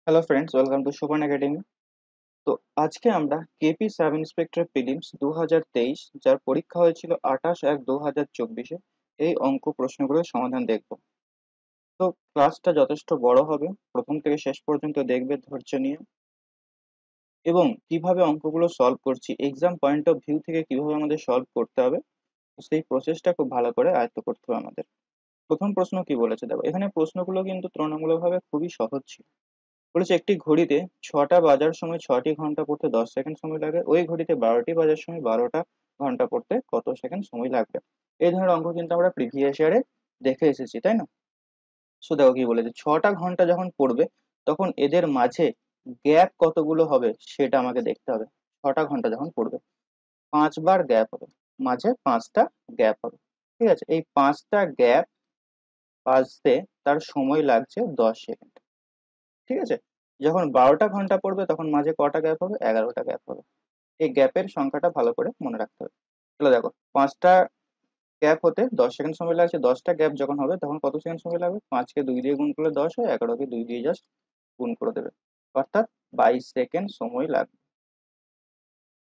Hello friends, welcome to সোপান academy. তো আজকে আমরা কেপি সাব ইন্সপেক্টর প্রিলিমস 2023 যার পরীক্ষা হয়েছিল 28/1/2024 এই অঙ্ক প্রশ্নগুলোর সমাধান দেখব। তো ক্লাসটা যথেষ্ট বড় হবে, প্রথম থেকে শেষ পর্যন্ত দেখবে ধৈর্য নিয়ে, এবং কিভাবে অঙ্কগুলো সলভ করছি এক্সাম পয়েন্ট অফ ভিউ থেকে কিভাবে আমাদের সলভ করতে হবে সেই প্রসেসটা খুব ভালো করে আয়ত্ত করতে হবে আমাদের। প্রথম প্রশ্ন কি বলেছে দেখো, এখানে প্রশ্নগুলো কিন্তু তুলনামূলকভাবে খুবই সহজ ছিল। বলেছে একটি ঘড়িতে 6টা বাজার সময় 6টি ঘন্টা পড়তে 10 সেকেন্ড সময় লাগে, ওই ঘড়িতে 12টি বাজার সময় 12টা ঘন্টা পড়তে কত সেকেন্ড সময় লাগবে। এই ধরনের অঙ্ক কিন্তু আমরা প্রিভিয়াস ইয়ারে দেখে এসেছি, তাই না? সো দেখো কি বলেছে, 6টা ঘন্টা যখন পড়বে তখন এদের মাঝে গ্যাপ কতগুলো হবে সেটা আমাকে দেখতে হবে। 6টা ঘন্টা যখন পড়বে 5বার গ্যাপ হবে, মাঝে 5টা গ্যাপ হবে। ঠিক আছে, এই 5টা গ্যাপ বাজতে তার সময় লাগছে 10 সেকেন্ড। ঠিক আছে, যখন 12টা ঘন্টা পড়বে তখন মাঝে কটা গ্যাপ হবে? 11টা গ্যাপ হবে। এই গ্যাপের সংখ্যাটা ভালো করে মনে রাখতে হবে। তাহলে দেখো, 5টা গ্যাপ হতে 10 সেকেন্ড সময় লাগছে, 10টা গ্যাপ যখন হবে তখন কত সেকেন্ড সময় লাগবে? 5কে 2 দিয়ে গুণ করলে 10 হয়, 11কে 2 দিয়ে জাস্ট গুণ করে দেবে, অর্থাৎ 22 সেকেন্ড সময় লাগবে।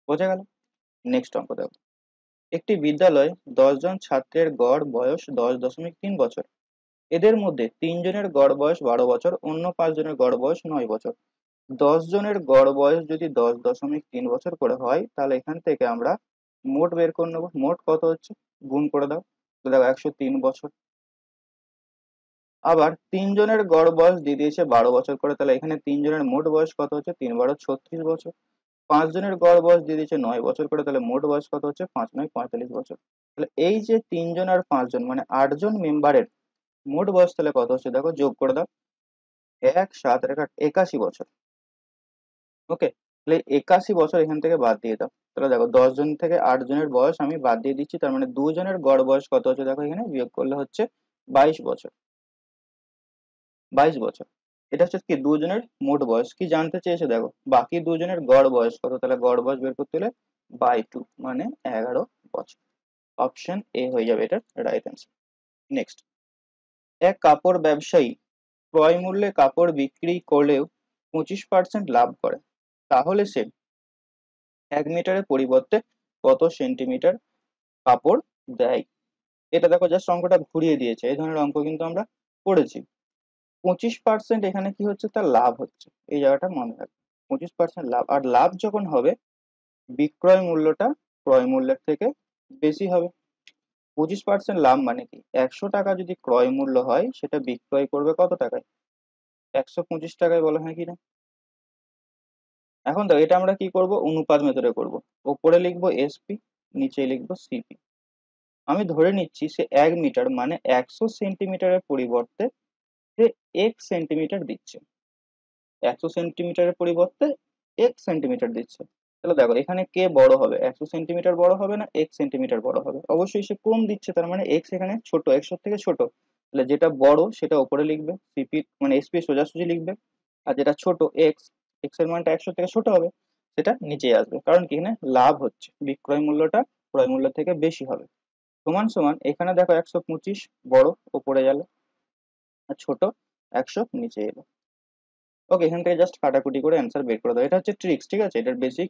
বোঝা গেল? নেক্সট অঙ্ক দেখো, একটি বিদ্যালয়ে 10 জন ছাত্রের গড় বয়স 10.3 বছর। এদের মধ্যে 3 জনের গড় বয়স 12 বছর, অন্য 5 জনের গড় বয়স 9 বছর। 10 জনের গড় বয়স যদি 10.3 বছর করে হয়, তাহলে এখান থেকে আমরা মোট বের করে নেবো। মোট কত হচ্ছে? গুণ করে দাও, তো দেখো 103 বছর। আবার 3 জনের গড় বয়স দিয়ে দিয়েছে 12 বছর করে, তাহলে এখানে 3 জনের মোট বয়স কত হচ্ছে? 3 × 12 = 36 বছর। 5 জনের গড় বয়স দিয়ে দিয়েছে 9 বছর করে, তাহলে মোট বয়স কত হচ্ছে? 5 × 9 = 45 বছর। তাহলে এই যে 3 জন আর 5 জন মানে 8 জন মেম্বারের মোট বয়স তাহলে কত হচ্ছে দেখো, যোগ করে দাও। 1 7 81 বছর। ওকে, তাহলে 81 বছর এখান থেকে বাদ দিয়ে দাও। তাহলে দেখো, 10 জন থেকে 8 জনের বয়স আমি বাদ দিয়ে দিচ্ছি, তার মানে 2 জনের গড় বয়স কত হচ্ছে দেখো, এখানে বিয়োগ করলে হচ্ছে 22 বছর। 22 বছর, এটা হচ্ছে কি 2 জনের মোট বয়স। কি জানতে চেয়েছে দেখো, বাকি 2 জনের গড় বয়স কত, তাহলে গড় বয়স বের করতে হলে বাই 2 মানে 11 বছর। অপশন এ হয়ে যাবে এটার রাইট অ্যান্সার। নেক্সট, এক কাপড় ব্যবসায়ী ক্রয় মূল্যে কাপড় বিক্রি করলেও 25% লাভ করে, তাহলে সে 1 মিটারের পরিবর্তে কত সেন্টিমিটার কাপড় দেয়? এটা দেখো, জাস্ট অঙ্কটা ঘুরিয়ে দিয়েছে। এই ধরনের অঙ্ক কিন্তু আমরা করেছি। 25% এখানে কি হচ্ছে? তার লাভ হচ্ছে, এই জায়গাটা মনে রাখবে। 25% লাভ, আর লাভ যখন হবে বিক্রয় মূল্যটা ক্রয় মূল্যের থেকে বেশি হবে। 25% লাভ মানে কি, 100 টাকা যদি ক্রয় মূল্য হয় সেটা বিক্রয় করবে কত টাকায়? 125 টাকায়, বলা হয় কিনা? এখন তো এটা আমরা কি করব, অনুপাত মেথডে করব। ওপরে লিখবো এসপি, নিচে লিখবো সিপি। আমি ধরে নিচ্ছি সে 1 মিটার মানে 100 সেন্টিমিটারের পরিবর্তে সে 1 সেন্টিমিটার দিচ্ছে। 100 সেন্টিমিটারের পরিবর্তে 1 সেন্টিমিটার দিচ্ছে। তাহলে দেখো, এখানে কে বড় হবে? 100 সেন্টিমিটার বড় হবে না 1 সেন্টিমিটার বড় হবে? অবশ্যই সে কম দিচ্ছে, তার মানে এক্স এখানে ছোট, 100 থেকে ছোট। তাহলে যেটা বড় সেটা উপরে লিখবে, সিপি মানে এসপি সোজাসুজি লিখবে। আর যেটা ছোট এক্স, এক্স এর মানটা 100 থেকে ছোট হবে, সেটা নিচে আসবে। কারণ কি, এখানে লাভ হচ্ছে, বিক্রয় মূল্যটা ক্রয় মূল্য থেকে বেশি হবে। সমান সমান এখানে দেখো 125 বড় উপরে গেল, আর ছোট 100 নিচে এলো। ওকে, এখান থেকে জাস্ট কাটাকুটি করে অ্যান্সার বের করে দাও। এটা হচ্ছে ট্রিক্স, ঠিক আছে? এটার বেসিক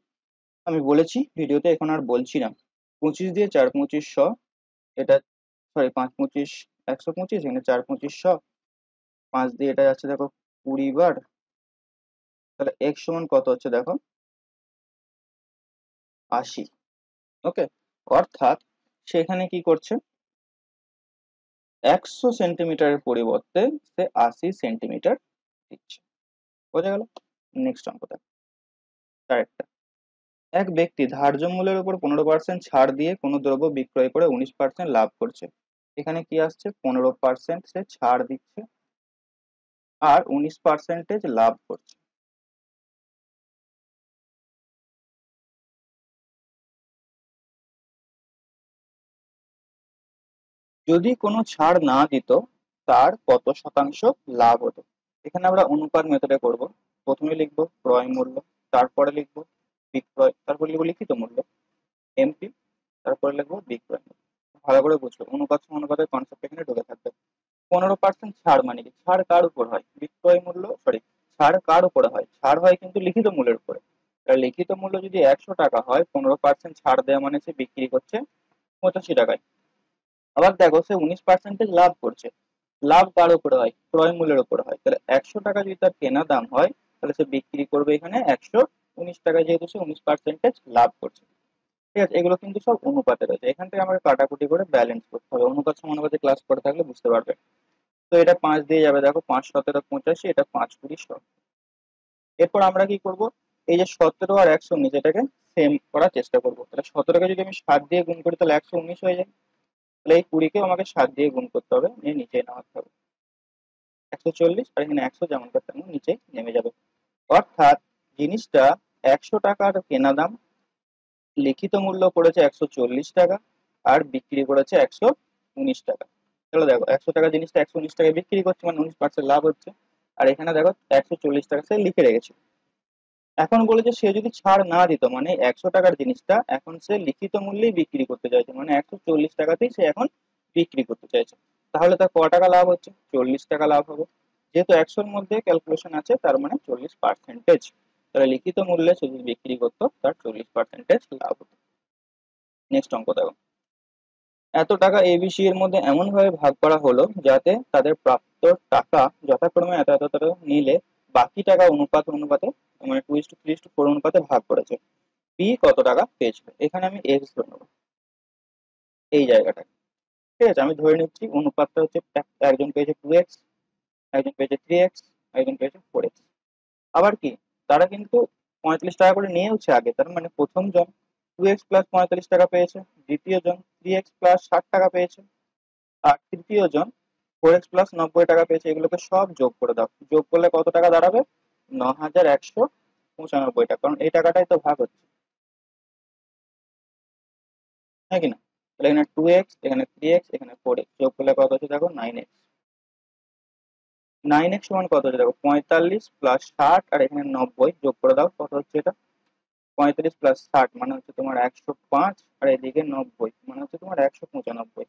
আমি বলেছি ভিডিওতে, এখন আর বলছি না। 25 দিয়ে 4 × 25 = 100। এটা সরি, 5 × 25 125, এখানে 4 × 25 = 100। 5 দিয়ে এটা যাচ্ছে দেখো 20 বার। তাহলে এক্স সমান কত হচ্ছে দেখো, 80। ওকে, অর্থাৎ সেখানে কি করছে, 100 সেন্টিমিটারের পরিবর্তে সে 80 সেন্টিমিটার দিচ্ছে। বোঝা গেল? নেক্সট অঙ্ক দেখো, আরেকটা। এক ব্যক্তি ধার্য মূল্যের উপর 15% ছাড় দিয়ে কোনো দ্রব্য বিক্রয় করে 19% লাভ করছে। এখানে কি আসছে, 15% সে ছাড় দিচ্ছে আর 19% লাভ করছে। যদি কোনো ছাড় না দিত, তার কত শতাংশ লাভ হতো? এখানে আমরা অনুপাত মেথডে করব। প্রথমে লিখবো ক্রয় মূল্য, তারপরে লিখবো বিক্রয়, তারপর লিখবো লিখিত মূল্য এমপি, তারপরে লিখবো বিক্রয় মূল্য। ভালো করে বুঝলো, অনুপাত সমানুপাতের কনসেপ্ট এখানে ঢুকে থাকবে। 15% ছাড় মানে কি, ছাড় কার উপর হয়? বিক্রয় মূল্য, সরি, ছাড় কার উপরে হয়? ছাড় হয় কিন্তু লিখিত মূল্যের উপরে। লিখিত মূল্য যদি 100 টাকা হয়, 15% ছাড় দেওয়া মানে সে বিক্রি করছে 85 টাকায়। আবার দেখো সে 19% লাভ করছে। লাভ কার উপরে হয়? ক্রয় মূল্যের উপরে হয়। তাহলে 100 টাকা যদি তার কেনা দাম হয়, তাহলে সে বিক্রি করবে এখানে 119 টাকা, যেহেতু সে 19% লাভ করছে। ঠিক আছে, এগুলো কিন্তু সব অনুপাতে রয়েছে। এখান থেকে আমাকে কাটাকুটি করে ব্যালেন্স করতে হবে। অনুপাত সমানুপাতে ক্লাস করে থাকলে বুঝতে পারবে। তো এটা 5 দিয়ে যাবে, দেখো 5 17 85, এটা 5 20 100। এরপর আমরা কি করব? এই যে 17 আর 119 এটাকে সেম করার চেষ্টা করবো। তাহলে 17কে যদি আমি 7 দিয়ে গুণ করি তাহলে 119 হয়ে যায়। তাহলে এই 20কেও আমাকে 7 দিয়ে গুণ করতে হবে, নিয়ে নিচে নামাতে হবে। 140, আর এখানে 100 যেমন তেমন নিচে নেমে যাবে। অর্থাৎ জিনিসটা 100 টাকার কেনা দাম, লিখিত মূল্য পড়েছে 140 টাকা, আর বিক্রি করেছে 119 টাকা। তাহলে দেখো 100 টাকা জিনিসটা 119 টাকায় বিক্রি করছে, মানে 19% লাভ হচ্ছে। আর এখানে দেখো 140 টাকা সে লিখে রেখেছে। এখন বলেছে সে যদি ছাড় না দিত, মানে 100 টাকার জিনিসটা এখন সে লিখিত মূল্যেই বিক্রি করতে চাইছে, মানে 140 টাকাতেই সে এখন বিক্রি করতে চাইছে। তাহলে তার ক টাকা লাভ হচ্ছে? 40 টাকা লাভ হবে। যেহেতু 100-র মধ্যে ক্যালকুলেশন আছে, তার মানে 40%। তাহলে লিখিত মূল্যে সে যদি বিক্রি করতো, তার 40% লাভ হতো। নেক্সট অঙ্ক দেখো। এত টাকা এবিসি এর মধ্যে এমন ভাবে ভাগ করা হলো যাতে তাদের প্রাপ্ত টাকা যথাক্রমে এত এত টাকা নিলে বাকি টাকা অনুপাত অনুপাতে, মানে 2:3:4 অনুপাতে ভাগ করেছে। বি কত টাকা পেয়েছিল? এখানে আমি এক্স ধরে নেবো এই জায়গাটা। ঠিক আছে, আমি ধরে নিচ্ছি অনুপাতটা হচ্ছে একজন পেয়েছে 2x, একজন পেয়েছে 3x, একজন পেয়েছে 4x। আবার কি, তারা কিন্তু 45 টাকা করে নিয়েওছে আগে, তার মানে প্রথম জন 2x প্লাস 45 টাকা পেয়েছে, দ্বিতীয় জন 3x প্লাস 60 টাকা পেয়েছে, আর তৃতীয় জন 4x প্লাস 90 টাকা পেয়েছে। এগুলোকে সব যোগ করে দাও, যোগ করলে কত টাকা দাঁড়াবে? 9195 টাকা, কারণ এই টাকাটাই তো ভাগ হচ্ছে, হ্যাঁ কিনা? তাহলে এখানে 2x, এখানে 3x, এখানে 4x যোগ করলে কত হচ্ছে দেখো? 9x। 9x সমান কত হচ্ছে দেখো? 45 প্লাস 60, আর এখানে 90 যোগ করে দাও, কত হচ্ছে এটা? 35 প্লাস 60 মানে হচ্ছে তোমার 105, আর এদিকে 90 মানে হচ্ছে তোমার 195।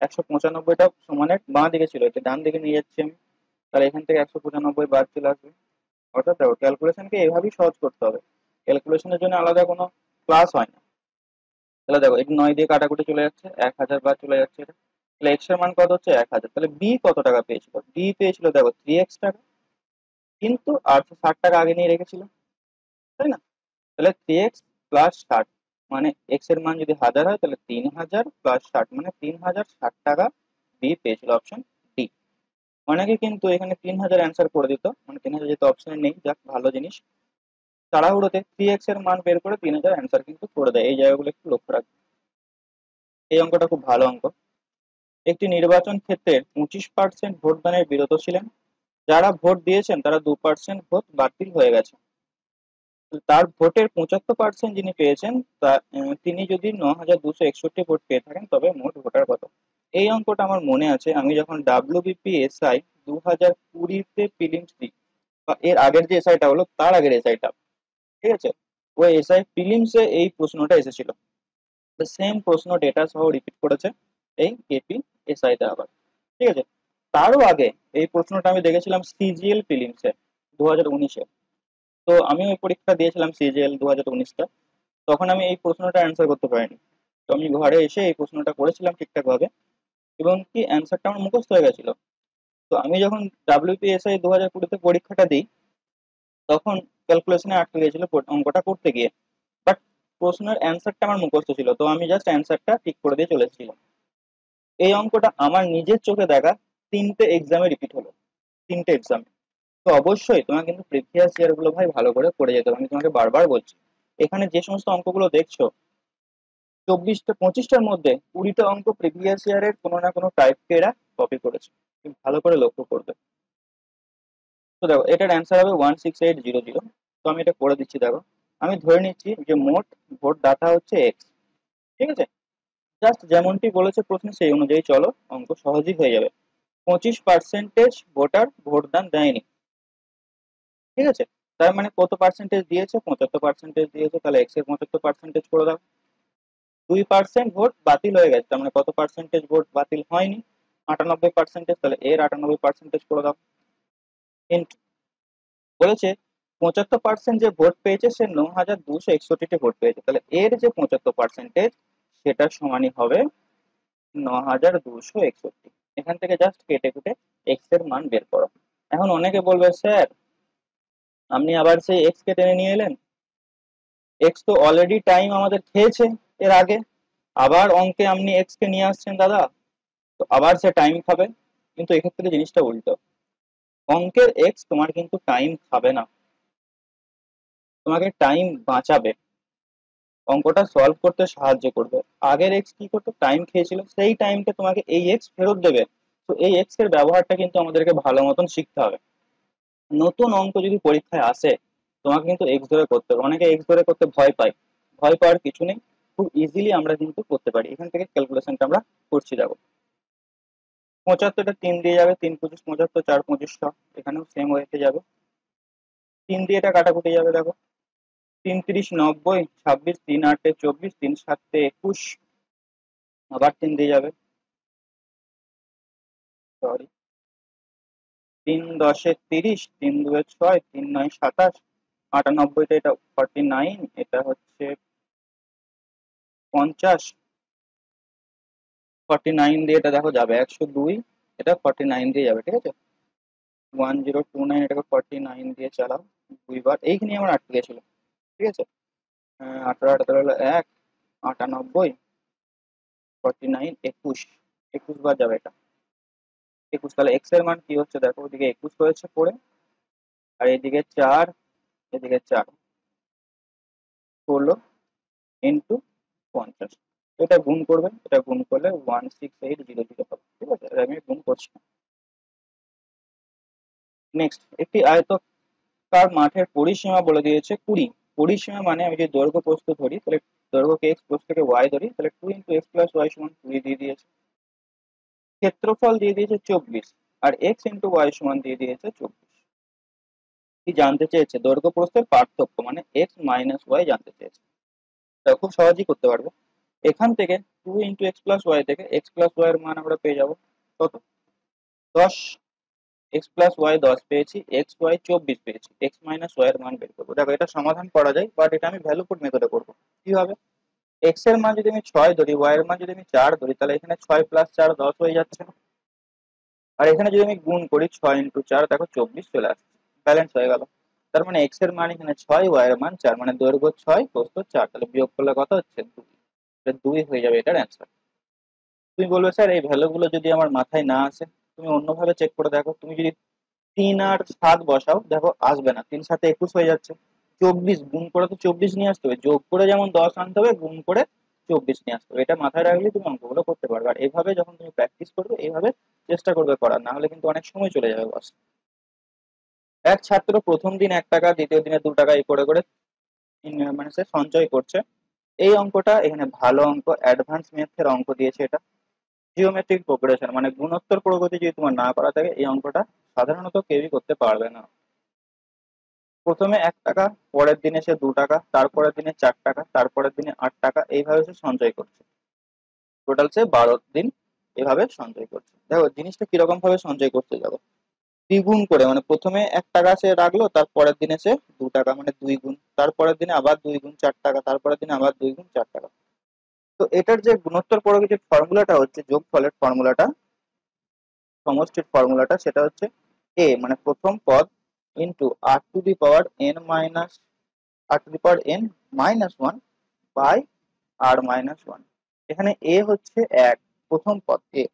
195টা সমানের বাঁ দিকে ছিল, এটা ডান দিকে নিয়ে যাচ্ছি আমি। তাহলে এখান থেকে 195 বাদ চলে আসবে। অর্থাৎ দেখো ক্যালকুলেশনকে এভাবেই সহজ করতে হবে, ক্যালকুলেশনের জন্য আলাদা কোনো ক্লাস হয় না। তাহলে দেখো এই 9 দিয়ে কাটাকুটি চলে যাচ্ছে, 1000 বাদ চলে যাচ্ছে এটা। তাহলে এক্স এর মান কত হচ্ছে? 1000। তাহলে বি কত টাকা পেয়েছিল? বি পেয়েছিল দেখো 3x টাকা, কিন্তু 860 টাকা আগে নিয়ে রেখেছিল, তাই না? তাহলে 3x প্লাস 60, মানে এক্স এর মান যদি 1000 হয় তাহলে 3000 প্লাস 60 মানে 3060 টাকা বি পেয়েছিল, অপশন ডি। অনেকে কিন্তু এখানে 3000 অ্যান্সার করে দিত, মানে 3000 যেহেতু অপশনে নেই, যাক ভালো জিনিস। তাড়াহুড়োতে 3x এর মান বের করে 3000 অ্যান্সার কিন্তু করে দেয়, এই জায়গাগুলো একটু লক্ষ্য রাখবে। এই অঙ্কটা খুব ভালো অঙ্ক। একটি নির্বাচন ক্ষেত্রে 25% ভোটদানে বিরত ছিলেন। যারা ভোট দিয়েছেন তারা 2% ভোট বাতিল হয়ে গেছে। তার ভোটের 75% যিনি পেয়েছেন, তিনি যদি 9261 ভোট পেয়ে থাকেন, তবে মোট ভোটার কত? এই অঙ্কটা আমার মনে আছে, আমি যখন WBPSI 2020-তে প্রিলিমস দিই, বা এর আগের যে এসআইটা হলো তার আগের এসআইটা, ঠিক আছে, ওই এসআই প্রিলিমসে এই প্রশ্নটা এসেছিল। সেম প্রশ্ন ডেটা সহ রিপিট করেছে এই কেপি এসআইতে আবার। ঠিক আছে, তারও আগে এই প্রশ্নটা আমি দেখেছিলাম সিজিএল প্রিলিমসে 2019-এ। তো আমি ওই পরীক্ষা দিয়েছিলাম সিজিএল 2019টা, তখন আমি এই প্রশ্নটা অ্যান্সার করতে পারিনি। তো আমি ঘরে এসে এই প্রশ্নটা করেছিলাম ঠিকঠাক ভাবে, এবং কি অ্যান্সারটা আমার মুখস্থ হয়ে গেছিল। তো আমি যখন WPSI 2020-তে পরীক্ষাটা দিই, তখন ক্যালকুলেশনে আটকে গিয়েছিল অঙ্কটা করতে গিয়ে। বাট প্রশ্নের অ্যান্সারটা আমার মুখস্থ ছিল, তো আমি জাস্ট অ্যান্সারটা ঠিক করে দিয়ে চলে এসেছিলাম। এই অঙ্কটা আমার নিজের চোখে দেখা 3টে এক্সামে রিপিট হলো, 3টে এক্সামে। তো অবশ্যই তোমার কিন্তু প্রিভিয়াস ইয়ার গুলো ভাই ভালো করে পড়ে যেতে হবে, আমি তোমাকে বারবার বলছি। এখানে যে সমস্ত অঙ্কগুলো দেখছো, 25টার মধ্যে 20টা অঙ্ক প্রিভিয়াস ইয়ারের কোনো না কোনো টাইপকে এরা কপি করেছে, তুমি ভালো করে লক্ষ্য করবে। তো দেখো এটার অ্যান্সার হবে 16800। তো আমি এটা করে দিচ্ছি, দেখো আমি ধরে নিচ্ছি যে মোট ভোট ডাটা হচ্ছে এক্স। ঠিক আছে, জাস্ট যেমনটি বলেছে প্রশ্নে সেই অনুযায়ী চলো, অঙ্ক সহজই হয়ে যাবে। 25% ভোটার ভোটদান দেয়নি, ঠিক আছে, তার মানে কত পার্সেন্টেজ দিয়েছে? 75% দিয়েছে, তাহলে এক্স এর 75% করে দাও। 2% ভোট বাতিল হয়ে গেছে, তার মানে কত পার্সেন্টেজ ভোট বাতিল হয়নি? 98%, তাহলে এর 98% করে দাও। বলেছে 75% যে ভোট পেয়েছে সে 9,261টি ভোট পেয়েছে, তাহলে এর যে 75% সেটার সমানই হবে 9,261। এখান থেকে জাস্ট কেটে কুটে এক্স এর মান বের করো। এখন অনেকে বলবে স্যার আপনি আবার সেই এক্স কে টেনে নিয়ে এলেন, এক্স তো অলরেডি টাইম আমাদের খেয়েছে এর আগে, আবার অঙ্কে আপনি এক্স কে নিয়ে আসছেন দাদা, তো আবার সে টাইম খাবে। কিন্তু এক্ষেত্রে জিনিসটা উল্টো, অঙ্কের এক্স তোমার কিন্তু টাইম খাবে না, তোমাকে টাইম বাঁচাবে, অঙ্কটা সলভ করতে সাহায্য করবে। আগের এক্স কি করতো, টাইম খেয়েছিল, সেই টাইমকে তোমাকে এই এক্স ফেরত দেবে। তো এই এক্স এর ব্যবহারটা কিন্তু আমাদেরকে ভালো মতন শিখতে হবে। নতুন অঙ্ক যদি পরীক্ষায় আসে তোমাকে কিন্তু এক্স ধরে করতে হবে। অনেকে এক্স ধরে করতে ভয় পায়, ভয় পাওয়ার কিছু নেই, খুব ইজিলি আমরা কিন্তু করতে পারি। এখান থেকে ক্যালকুলেশনটা আমরা করছি দেখো, 75টা 3 দিয়ে যাবে, 3×25 = 75, 4×25 এখানেও সেম ওয়েতে যাবে, 3 দিয়ে এটা কাটাকুটি যাবে দেখো, 3×30 = 90, 26, 3×8 = 24, 3×7 = 21, আবার 3 দিয়ে যাবে, সরি, 3×10 = 30, 3×2 = 6, 3×9 = 27, 98টা এটা 49, এটা হচ্ছে 50, 49 দিয়ে এটা দেখো যাবে 102, এটা 49 দিয়ে যাবে, ঠিক আছে। 1029 এটাকে 49 দিয়ে চালাও দুইবার, এইখানে আমার আটকে গেছিল, ঠিক আছে। 18 18 হলো 1, 98, 49, 21, 21 বার যাবে এটা, 21। তাহলে এক্স এর মান কি হচ্ছে দেখো, ওদিকে 21 হয়েছে পড়ে, আর এদিকে 4, এদিকে 4, 16 × 50, এটা গুণ করবে, এটা গুণ করলে 16800 হবে, ঠিক আছে, এটা আমি গুণ করছি। নেক্সট, একটি আয়তকার মাঠের পরিসীমা বলে দিয়েছে 20। পরিসীমা মানে আমি যদি দৈর্ঘ্য প্রস্থ ধরি, তাহলে দৈর্ঘ্যকে এক্স, প্রস্থকে ওয়াই ধরি, তাহলে 2 × x + y = 20 দিয়ে দিয়েছে। ক্ষেত্রফল দিয়ে দিয়েছে 24, আর x × y দিয়ে দিয়েছে 24। কি জানতে চেয়েছে, দৈর্ঘ্য প্রস্থের পার্থক্য মানে এক্স মাইনাস ওয়াই জানতে চেয়েছে। তা খুব সহজেই করতে পারবে। এখান থেকে 2 × x + y থেকে x + y এর মান আমরা পেয়ে যাব কত, 10, x + y 10 পেয়েছি, xy 24 পেয়েছি, x - y এর মান বের করবো। দেখো এটা সমাধান করা যায়, বাট এটা আমি ভ্যালু পুট মেথডে করবো। কিভাবে, x এর মান যদি আমি 6 ধরি, y এর মান যদি আমি 4 ধরি, তাহলে এখানে 6 + 4 10 হয়ে যাচ্ছে, আর এখানে যদি আমি গুণ করি 6 × 4 দেখো 24 চলে আসছে, ব্যালেন্স হয়ে গেল। তার মানে x এর মান এখানে 6, y এর মান 4, মানে দৈর্ঘ্য 6, প্রস্থ 4, তাহলে বিয়োগ করলে কত হচ্ছে 2, 2 হয়ে যাবে এটার অ্যান্সার। তুমি বলবে স্যার এই ভ্যালু গুলো যদি আমার মাথায় না আসে, তুমি অন্যভাবে চেক করে দেখো। তুমি যদি 3 আর 7 বসাও, দেখো আসবে না, 3 7 21 হয়ে যাচ্ছে, 24 গুণ করে তো 24 নিয়ে আসতে হবে, যোগ করে যেমন 10 আনতে হবে, গুণ করে 24 নিয়ে আসতে হবে। এটা মাথায় রাখলে তুমি অঙ্কগুলো করতে পারবে। আর এইভাবে যখন তুমি প্র্যাকটিস করবে, এইভাবে চেষ্টা করবে করার, না হলে কিন্তু অনেক সময় চলে যাবে বস। এক ছাত্র প্রথম দিন 1 টাকা, দ্বিতীয় দিনে 2 টাকা, এই করে করে মানে সে সঞ্চয় করছে। এই অঙ্কটা এখানে ভালো অঙ্ক, অ্যাডভান্স ম্যাথের অঙ্ক দিয়েছে এটা, জিওমেট্রিক প্রোগ্রেশন মানে গুণোত্তর প্রগতি যদি তোমার না করা থাকে, এই অঙ্কটা সাধারণত কেউই করতে পারবে না। প্রথমে 1 টাকা, পরের দিনে সে 2 টাকা, তারপরের দিনে 4 টাকা, তারপরের দিনে 8 টাকা, এইভাবে সে সঞ্চয় করছে। টোটাল সে 12 দিন এভাবে সঞ্চয় করছে। দেখো জিনিসটা কিরকম ভাবে সঞ্চয় করতে যাবো, দ্বিগুণ করে, মানে প্রথমে 1 টাকা সে রাখলো, তারপরের দিনে সে 2 টাকা মানে 2 গুণ, তারপরের দিনে আবার 2 গুণ 4 টাকা, তারপরের দিনে আবার 2 গুণ 4 টাকা। তো এটার যে গুণোত্তর প্রগতির ফর্মুলাটা হচ্ছে, যোগফলের ফর্মুলাটা, সমষ্টির ফর্মুলাটা, সেটা হচ্ছে এ মানে প্রথম পদ ইন্টু r⁴n বাই r-1। এখানে এ হচ্ছে 1, প্রথম পদ এ,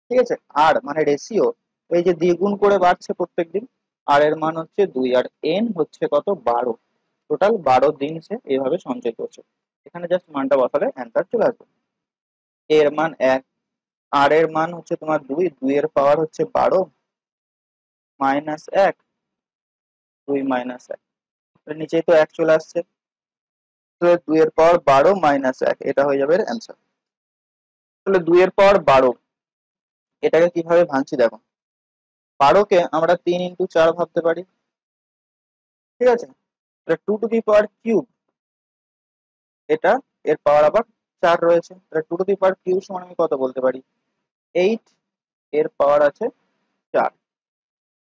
ঠিক আছে। আর মানে রেশিও, এই যে দ্বিগুণ করে বাড়ছে প্রত্যেকদিন, আর এর মান হচ্ছে 2, আর এন হচ্ছে কত 12, টোটাল 12 দিন সে এইভাবে সঞ্চয় করছে। এখানে জাস্ট মানটা বসালে অ্যান্সার চলে আসবে। এর মান 1, আর এর মান হচ্ছে তোমার 2, 2 এর পাওয়ার হচ্ছে 12 মাইনাস 1, 2 মাইনাস 1, নিচেই তো 1 চলে আসছে, তো 2 এর পাওয়ার 12 মাইনাস 1, এটা হয়ে যাবে অ্যান্সার। তাহলে 2 এর পাওয়ার 12, এটাকে কিভাবে ভাঙছি দেখো, 12 কে আমরা 3 × 4 ভাবতে পারি, ঠিক আছে। তাহলে 2^3, এটা এর পাওয়ার আবার 4 রয়েছে, তাহলে 2^3 সমান আমি কত বলতে পারি, 8, এর পাওয়ার আছে 4,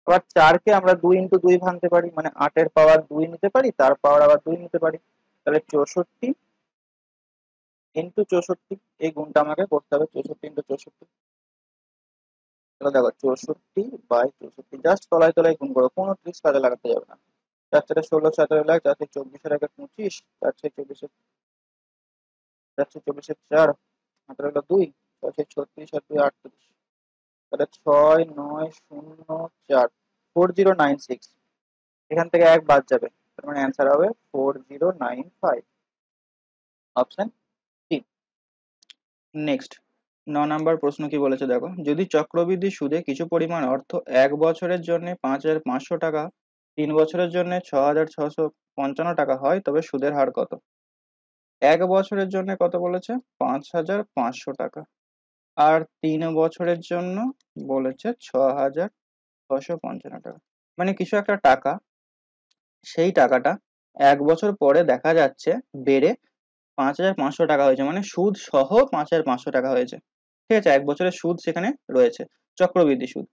আবার 4 কে আমরা 2 × 2 ভাঙতে পারি, মানে 8-এর পাওয়ার 2 নিতে পারি, তার পাওয়ার আবার 2 নিতে পারি। তাহলে 64 × 64, এই গুণটা আমাকে করতে হবে, 64 × 64। তাহলে দেখো 64/64, জাস্ট তলায় তলায় গুণ করো, কোনো ট্রিক্স কাজে লাগাতে যাবে না। 4 × 4 = 16, 17 লাখ, 4 × 24 = 25, 4 × 24, 4 × 24 = 4, 18 হলো 2, 36, 36 আর 2 38। তাহলে 6904, 4096, এখান থেকে 1 বাদ যাবে, তার মানে অ্যান্সার হবে 4095, অপশন সি। নেক্সট 9 নম্বর প্রশ্ন কি বলেছে দেখো, যদি চক্রবৃদ্ধি সুদে কিছু পরিমাণ অর্থ 1 বছরের জন্য 5500 টাকা, 3 বছরের জন্য 6655 টাকা হয়, তবে সুদের হার কত? 1 বছরের জন্য কত বলেছে? 5500 টাকা। আর 3 বছরের জন্য বলেছে 6655 টাকা। মানে কিছু একটা টাকা, সেই টাকাটা 1 বছর পরে দেখা যাচ্ছে বেড়ে 5500 টাকা হয়েছে, মানে সুদ সহ 5500 টাকা হয়েছে। ঠিক আছে, 1 বছরের সুদ সেখানে রয়েছে, চক্রবৃদ্ধি সুদ।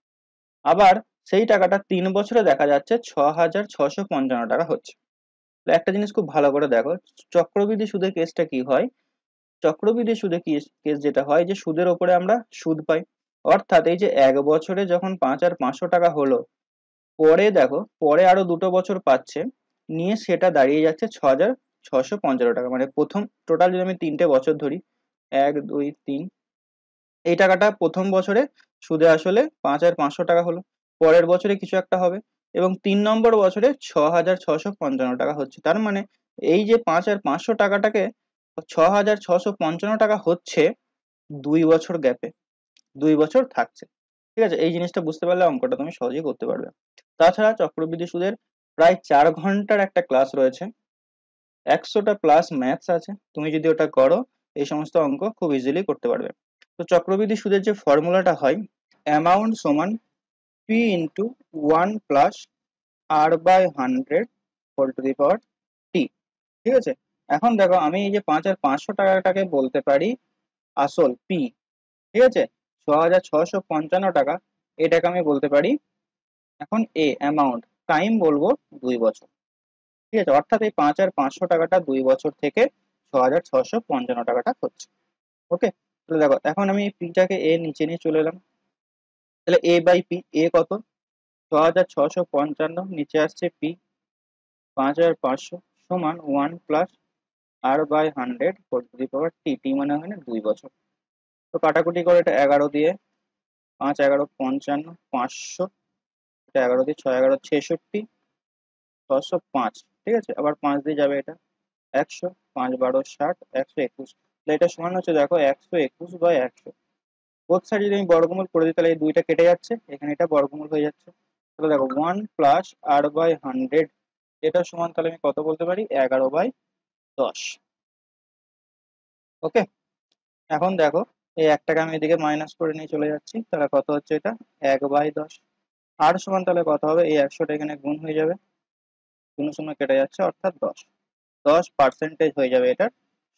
আবার সেই টাকাটা 3 বছরে দেখা যাচ্ছে 6655 টাকা হচ্ছে। একটা জিনিস খুব ভালো করে দেখো, চক্রবৃদ্ধি সুদের কেসটা কি হয়। চক্রবৃদ্ধি সুদে কেস যেটা হয় যে সুদের ওপরে আমরা সুদ পাই। অর্থাৎ এই যে 1 বছরে যখন 5500 টাকা হলো, পরে দেখো পরে আরো 2 বছর পাচ্ছে, নিয়ে সেটা দাঁড়িয়ে যাচ্ছে 6655 টাকা। মানে প্রথম টোটাল যদি আমি 3টে বছর ধরি, 1 2 3, এই টাকাটা প্রথম বছরে সুদে আসলে 5500 টাকা হলো, পরের বছরে কিছু একটা হবে, এবং 3 নম্বর বছরে 6655 টাকা হচ্ছে। তার মানে এই যে 5500 টাকাটাকে 6655 টাকা হচ্ছে 2 বছর গ্যাপে, 2 বছর থাকছে। ঠিক আছে, এই জিনিসটা বুঝতে পারলে অঙ্কটা তুমি সহজেই করতে পারবে। তাছাড়া চক্রবৃদ্ধি সুদের প্রায় 4 ঘন্টার একটা ক্লাস রয়েছে, 100টা প্লাস ম্যাথস আছে, তুমি যদি ওটা করো এই সমস্ত অঙ্ক খুব ইজিলি করতে পারবে। তো চক্রবৃদ্ধি সুদের যে ফর্মুলাটা হয়, অ্যামাউন্ট সমান P into 1 + r/100 whole to the power T. ঠিক আছে, এখন দেখো আমি এই যে 5500 টাকাটাকে বলতে পারি আসল পি। ঠিক আছে, 6655 টাকা, এটাকে আমি বলতে পারি এখন এ অ্যামাউন্ট, টাইম বলবো 2 বছর। ঠিক আছে, অর্থাৎ এই 5500 টাকাটা 2 বছর থেকে 6655 টাকাটা হচ্ছে। ওকে, তাহলে দেখো এখন আমি পিটাকে এ নিচে নিয়ে চলে এলাম। তাহলে এ বাই পি, এ কত? 6655, নিচে আসছে পি 5500, সমান 1 + r/100 whole to the power টি। টি মানে ওখানে 2 বছর। তো কাটাকুটি করে এটা 11 দিয়ে, 5 × 11 = 55, 500, এটা 11 দিয়ে 6 × 11 = 66, 605। ঠিক আছে, আবার 5 দিয়ে যাবে এটা 100, 5 × 12 = 60, 121। এটা সমান হচ্ছে দেখো 121/100। বোথ সাইড যদি আমি বর্গমূল করে দিই, তাহলে এই 2টা কেটে যাচ্ছে, এখানে এটা বর্গমূল হয়ে যাচ্ছে। তাহলে দেখো 1 + r/100, এটা সমান তাহলে আমি কত বলতে পারি? 11/10। ওকে, এখন দেখো এই 1টাকে আমি এদিকে মাইনাস করে নিয়ে চলে যাচ্ছি, তাহলে কত হচ্ছে এটা? 1/10। আর সমান তাহলে কত হবে? এই 100টা এখানে গুণ হয়ে যাবে, 0 কেটে যাচ্ছে, অর্থাৎ 10। 10% হয়ে যাবে এটার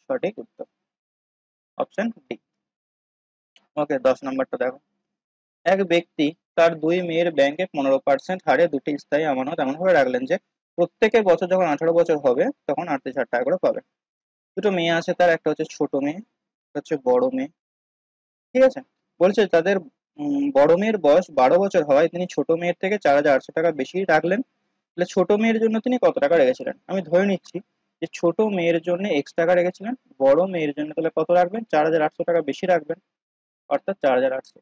সঠিক উত্তর, অপশন ডি। ওকে, 10 নম্বরটা দেখো, এক ব্যক্তি তার 2 মেয়ের ব্যাংকে 15% হারে 2টি স্থায়ী আমানত এমনভাবে রাখলেন যে প্রত্যেকের বছর যখন 18 বছর হবে তখন 38,000 টাকা করে পাবে। দুটো মেয়ে আছে তার, একটা হচ্ছে ছোট মেয়ে, একটা হচ্ছে বড় মেয়ে। ঠিক আছে, বলছে তাদের বড় মেয়ের বয়স 12 বছর হওয়ায় তিনি ছোট মেয়ের থেকে 4800 টাকা বেশি রাখলেন। তাহলে ছোট মেয়ের জন্য তিনি কত টাকা রেখেছিলেন? আমি ধরে নিচ্ছি যে ছোট মেয়ের জন্য X টাকা রেখেছিলেন, বড় মেয়ের জন্য তাহলে কত রাখবেন? 4800 টাকা বেশি রাখবেন, অর্থাৎ 4800।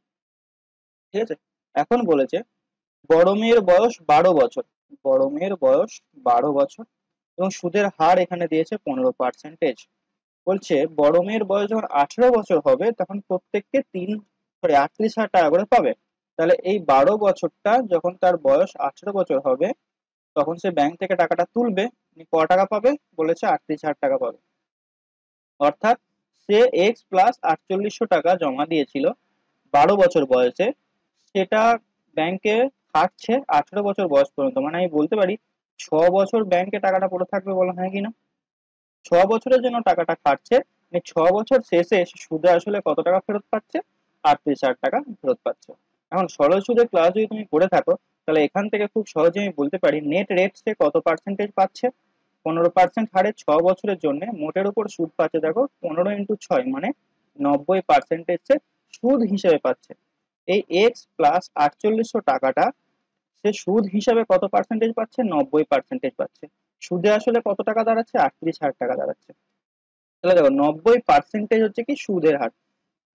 ঠিক আছে, এখন বলেছে বড় মেয়ের বয়স 12 বছর, বড় মেয়ের বয়স 12 বছর, এবং সুদের হার এখানে দিয়েছে 15%। বলছে বড় মেয়ের বয়স যখন 18 বছর হবে তখন প্রত্যেককে 38,000 টাকা করে পাবে। তাহলে এই 12 বছরটা যখন তার বয়স 18 বছর হবে তখন সে ব্যাংক থেকে টাকাটা তুলবে, ক টাকা পাবে? বলেছে 38,000 টাকা পাবে। অর্থাৎ সে X + 4800 টাকা জমা দিয়েছিল 12 বছর বয়সে, সেটা ব্যাংকে খাটছে 18 বছর বয়স পর্যন্ত। মানে আমি বলতে পারি 6 বছর ব্যাংকে টাকাটা পড়ে থাকবে, বলা হয় কিনা? 6 বছরের জন্য টাকাটা খাটছে, মানে 6 বছর শেষে সে সুদে আসলে কত টাকা ফেরত পাচ্ছে? 38,000 টাকা ফেরত পাচ্ছে। এখন সরল সুদের ক্লাস যদি তুমি করে থাকো তাহলে এখান থেকে খুব সহজে আমি বলতে পারি নেট রেট সে কত পার্সেন্টেজ পাচ্ছে, 15% হারে 6 বছরের জন্য মোটের উপর সুদ পাচ্ছে। দেখো 15 × 6 মানে 90% সে সুদ হিসেবে পাচ্ছে। এই এক্স প্লাস 4800 টাকাটা সে সুদ হিসাবে কত পার্সেন্টেজ পাচ্ছে, 90% পাচ্ছে। সুদে আসলে কত টাকা দাঁড়াচ্ছে, 38,000 টাকা দাঁড়াচ্ছে। তাহলে দেখো 90% হচ্ছে কি সুদের হার।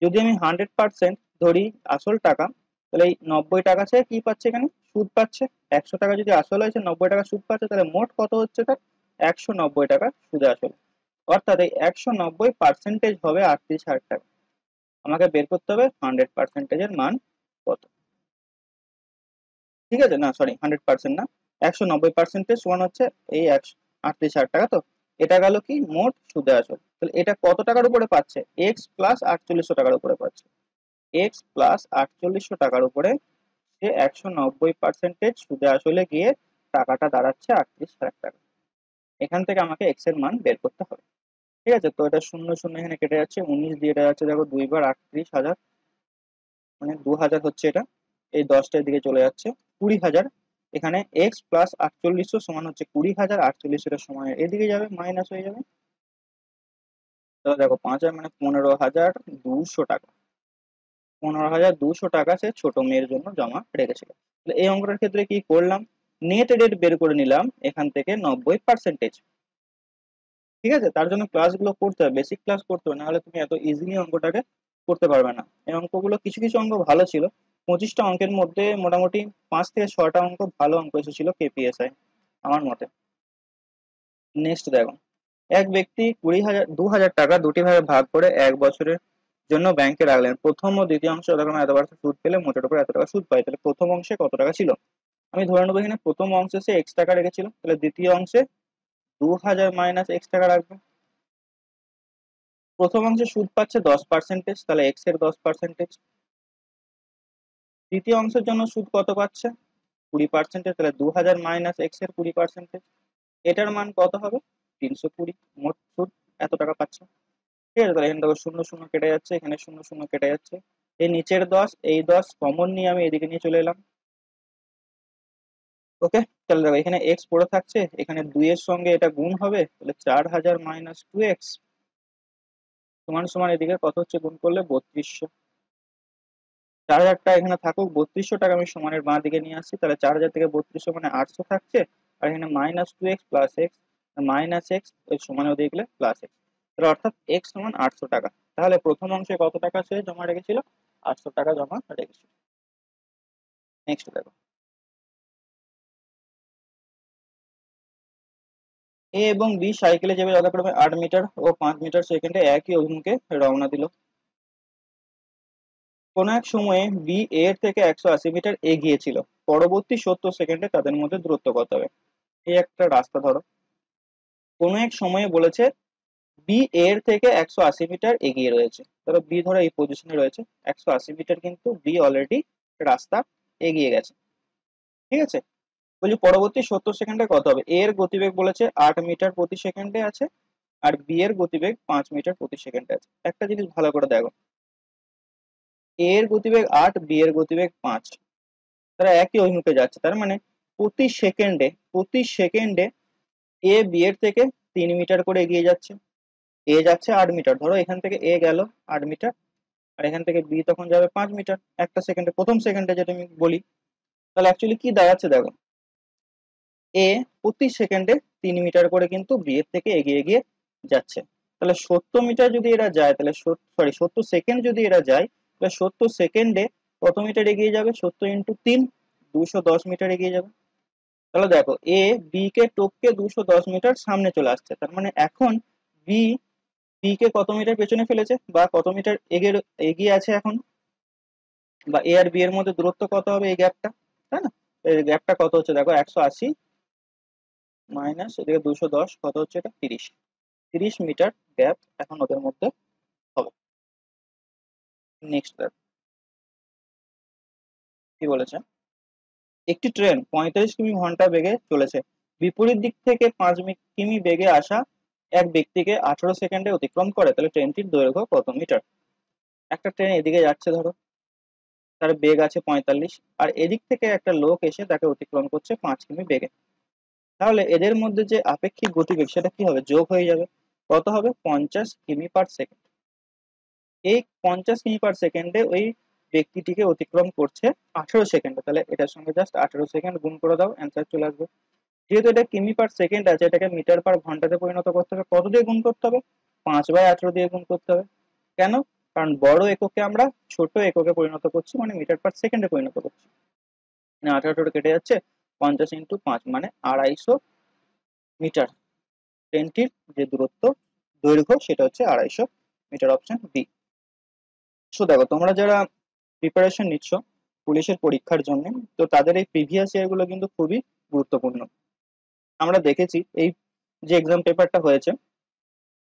যদি আমি 100% ধরি আসল টাকা, তাহলে এই 90 টাকা সে কি পাচ্ছে, এখানে সুদ পাচ্ছে। 100 টাকা যদি আসল হয়েছে, 90 টাকা সুদ পাচ্ছে, তাহলে মোট কত হচ্ছে তার, 190 টাকা সুদে আসল। অর্থাৎ এই 190% হবে 38,000 টাকা। আমাকে বের করতে হবে 100%-এর মান কত। ঠিক আছে, না সরি 100% না, 190% সমান হচ্ছে এই 38,000 টাকা। তো এটা গেল কি মোট সুদে আসল। তাহলে এটা কত টাকার উপরে পাচ্ছে, এক্স প্লাস 4800 টাকার উপরে পাচ্ছে। এক্স প্লাস 4800 টাকার উপরে সে 190% সুদে আসলে গিয়ে টাকাটা দাঁড়াচ্ছে 38,000 টাকা। এখান থেকে আমাকে এক্স এর মান বের করতে হবে। ঠিক আছে, তো এটা শূন্য শূন্য এখানে কেটে যাচ্ছে, 19 দিয়ে এটা যাচ্ছে, দেখো 2 বার 38,000 মানে 2000 হচ্ছে এটা। এই 10টার দিকে চলে যাচ্ছে 20,000। এখানে এক্স প্লাস 4800 সমান হচ্ছে 20,000, 4800 সমান এদিকে যাবে, মাইনাস হয়ে যাবে। তো দেখো 5,000 মানে 15,200 টাকা। 15,200 টাকা সে ছোট মেয়ের জন্য জমা রেখেছিল। তাহলে এই অঙ্কটার ক্ষেত্রে কি করলাম, নেট রেট বের করে নিলাম এখান থেকে 90%। ঠিক আছে, তার জন্য ক্লাসগুলো করতে হবে, বেসিক ক্লাস করতে হবে, নাহলে তুমি এত ইজিলি অঙ্কটাকে করতে পারবে না। এই অঙ্কগুলো কিছু কিছু অঙ্ক ভালো ছিল, 25টা অঙ্কের মধ্যে মোটামুটি 5 থেকে 6টা অঙ্ক ভালো অঙ্ক এসেছিল কেপিএসআই আমার মতে। নেক্সট দেখো, এক ব্যক্তি 2,000 টাকা দুটি ভাগে ভাগ করে 1 বছরের জন্য ব্যাংকে রাখলেন। প্রথম ও দ্বিতীয় অংশে যখন এত% সুদ পেলে মোটের উপর এত টাকা সুদ পায়। তাহলে প্রথম অংশে কত টাকা ছিল, আমি ধরে নেবো এখানে প্রথম অংশে সে এক্স টাকা রেখেছিল, তাহলে দ্বিতীয় অংশে 2,000 মাইনাস এক্স টাকা রাখবে। প্রথম অংশে সুদ পাচ্ছে 10%, তাহলে এক্স এর 10%। দ্বিতীয় অংশের জন্য সুদ কত পাচ্ছে, 20%, তাহলে 2,000 মাইনাস এক্স এর 20%। এটার মান কত হবে, 320। মোট সুদ এত টাকা পাচ্ছে। ঠিক আছে, তাহলে এখানে দেখো শূন্য শূন্য কেটে যাচ্ছে, এখানে শূন্য শূন্য কেটে যাচ্ছে। এই নিচের 10 এই 10 কমন নিয়ে আমি এদিকে নিয়ে চলে এলাম। ওকে, তাহলে দেখো এখানে এক্স পড়ে থাকছে, এখানে 2 এর সঙ্গে এটা গুণ হবে, তাহলে 4,000 মাইনাস 2x সমান সমান এদিকে কত হচ্ছে গুণ করলে 3200। 4,000 টাকা এখানে থাকুক, 3200 টাকা আমি সমানের বাঁ দিকে নিয়ে আসছি, তাহলে 4,000 থেকে 3200 মানে 800 থাকছে। আর এখানে minus 2x plus x, minus x ওই সমানে ওদিকে গেলে প্লাস এক্স, তাহলে অর্থাৎ এক্স সমান 800 টাকা। তাহলে প্রথম অংশে কত টাকা সে জমা রেখেছিল, 800 টাকা জমা রেখেছিল। নেক্সট দেখো, এ এবং বি সাইকেলে যাবে যথাক্রমে 8 মিটার ও 5 মিটার সেকেন্ডে একই অভিমুখে রওনা দিল। কোন এক সময়ে বি এর থেকে 180 মিটার এগিয়ে ছিল। পরবর্তী 70 সেকেন্ডে তাদের মধ্যে দূরত্ব কত হবে। এই একটা রাস্তা ধরো, কোন এক সময়ে বলেছে বি এর থেকে 180 মিটার এগিয়ে রয়েছে। ধরো বি ধরো এই পজিশনে রয়েছে, 180 মিটার কিন্তু বি অলরেডি রাস্তা এগিয়ে গেছে। ঠিক আছে, বলছি পরবর্তী 70 সেকেন্ডে কত হবে। এ এর গতিবেগ বলেছে 8 মিটার প্রতি সেকেন্ডে আছে, আর বি এর গতিবেগ 5 মিটার প্রতি সেকেন্ডে আছে। একটা জিনিস ভালো করে দেখো, এ এর গতিবেগ 8, বি এর গতিবেগ 5, তারা একই অভিমুখে যাচ্ছে। তার মানে প্রতি সেকেন্ডে এ বি এর থেকে 3 মিটার করে এগিয়ে যাচ্ছে। এ যাচ্ছে 8 মিটার, ধরো এখান থেকে এ গেল 8 মিটার, আর এখান থেকে বি তখন যাবে 5 মিটার একটা সেকেন্ডে, প্রথম সেকেন্ডে যেটা আমি বলি। তাহলে অ্যাকচুয়ালি কি দাঁড়াচ্ছে দেখো, এ প্রতি সেকেন্ডে 3 মিটার করে কিন্তু বি এর থেকে এগিয়ে এগিয়ে যাচ্ছে। তাহলে 70 মিটার যদি এরা যায়, তাহলে সরি 70 সেকেন্ড যদি এরা যায়, তাহলে 70 সেকেন্ডে কত মিটার এগিয়ে যাবে, 70 × 3 210 মিটার এগিয়ে যাবে। তাহলে দেখো এ বি কে টপকে 210 মিটার সামনে চলে আসছে। তার মানে এখন বি বি কে কত মিটার পেছনে ফেলেছে, বা কত মিটার এগিয়ে এগিয়ে আছে এখন, বা এ আর বি এর মধ্যে দূরত্ব কত হবে এই গ্যাপটা, তাই না। এই গ্যাপটা কত হচ্ছে দেখো, 180 মাইনাস এদিকে 210 কত হচ্ছে এটা 30, 30 মিটার গ্যাপ এখন ওদের মধ্যে হবে। নেক্সট কি বলেছে, একটি ট্রেন 45 কিমি/ঘন্টা বেগে চলেছে। বিপরীত দিক থেকে 5 কিমি বেগে আসা এক ব্যক্তিকে 18 সেকেন্ডে অতিক্রম করে। তাহলে ট্রেনটির দৈর্ঘ্য কত মিটার। একটা ট্রেন এদিকে যাচ্ছে ধরো, তার বেগ আছে 45, আর এদিক থেকে একটা লোক এসে তাকে অতিক্রম করছে 5 কিমি বেগে। তাহলে এদের মধ্যে যে আপেক্ষিক গতিবেগ সেটা কি হবে, যোগ হয়ে যাবে। কত হবে, 50 কিমি পার সেকেন্ড। এই 50 কিমি পার সেকেন্ডে ওই ব্যক্তিটিকে অতিক্রম করছে 18 সেকেন্ডে, তাহলে এটার সঙ্গে জাস্ট 18 সেকেন্ড গুণ করে দাও, অ্যান্সার চলে আসবে। যেহেতু এটা কিমি পার সেকেন্ড আছে, এটাকে মিটার পার ঘন্টাতে পরিণত করতে হবে, কত দিয়ে গুণ করতে হবে, 5/18 দিয়ে গুণ করতে হবে। কেন, কারণ বড় এককে আমরা ছোট এককে পরিণত করছি, মানে মিটার পার সেকেন্ডে পরিণত করছি। মানে 18 কেটে যাচ্ছে, 50 × 5 মানে 250 মিটার। ট্রেনটির যে দূরত্ব, দৈর্ঘ্য, সেটা হচ্ছে 250 মিটার, অপশন বি। সো দেখো, তোমরা যারা প্রিপারেশন নিচ্ছ পুলিশের পরীক্ষার জন্য, তো তাদের এই প্রিভিয়াস ইয়ার গুলো কিন্তু খুবই গুরুত্বপূর্ণ। আমরা দেখেছি এই যে এক্সাম পেপারটা হয়েছে,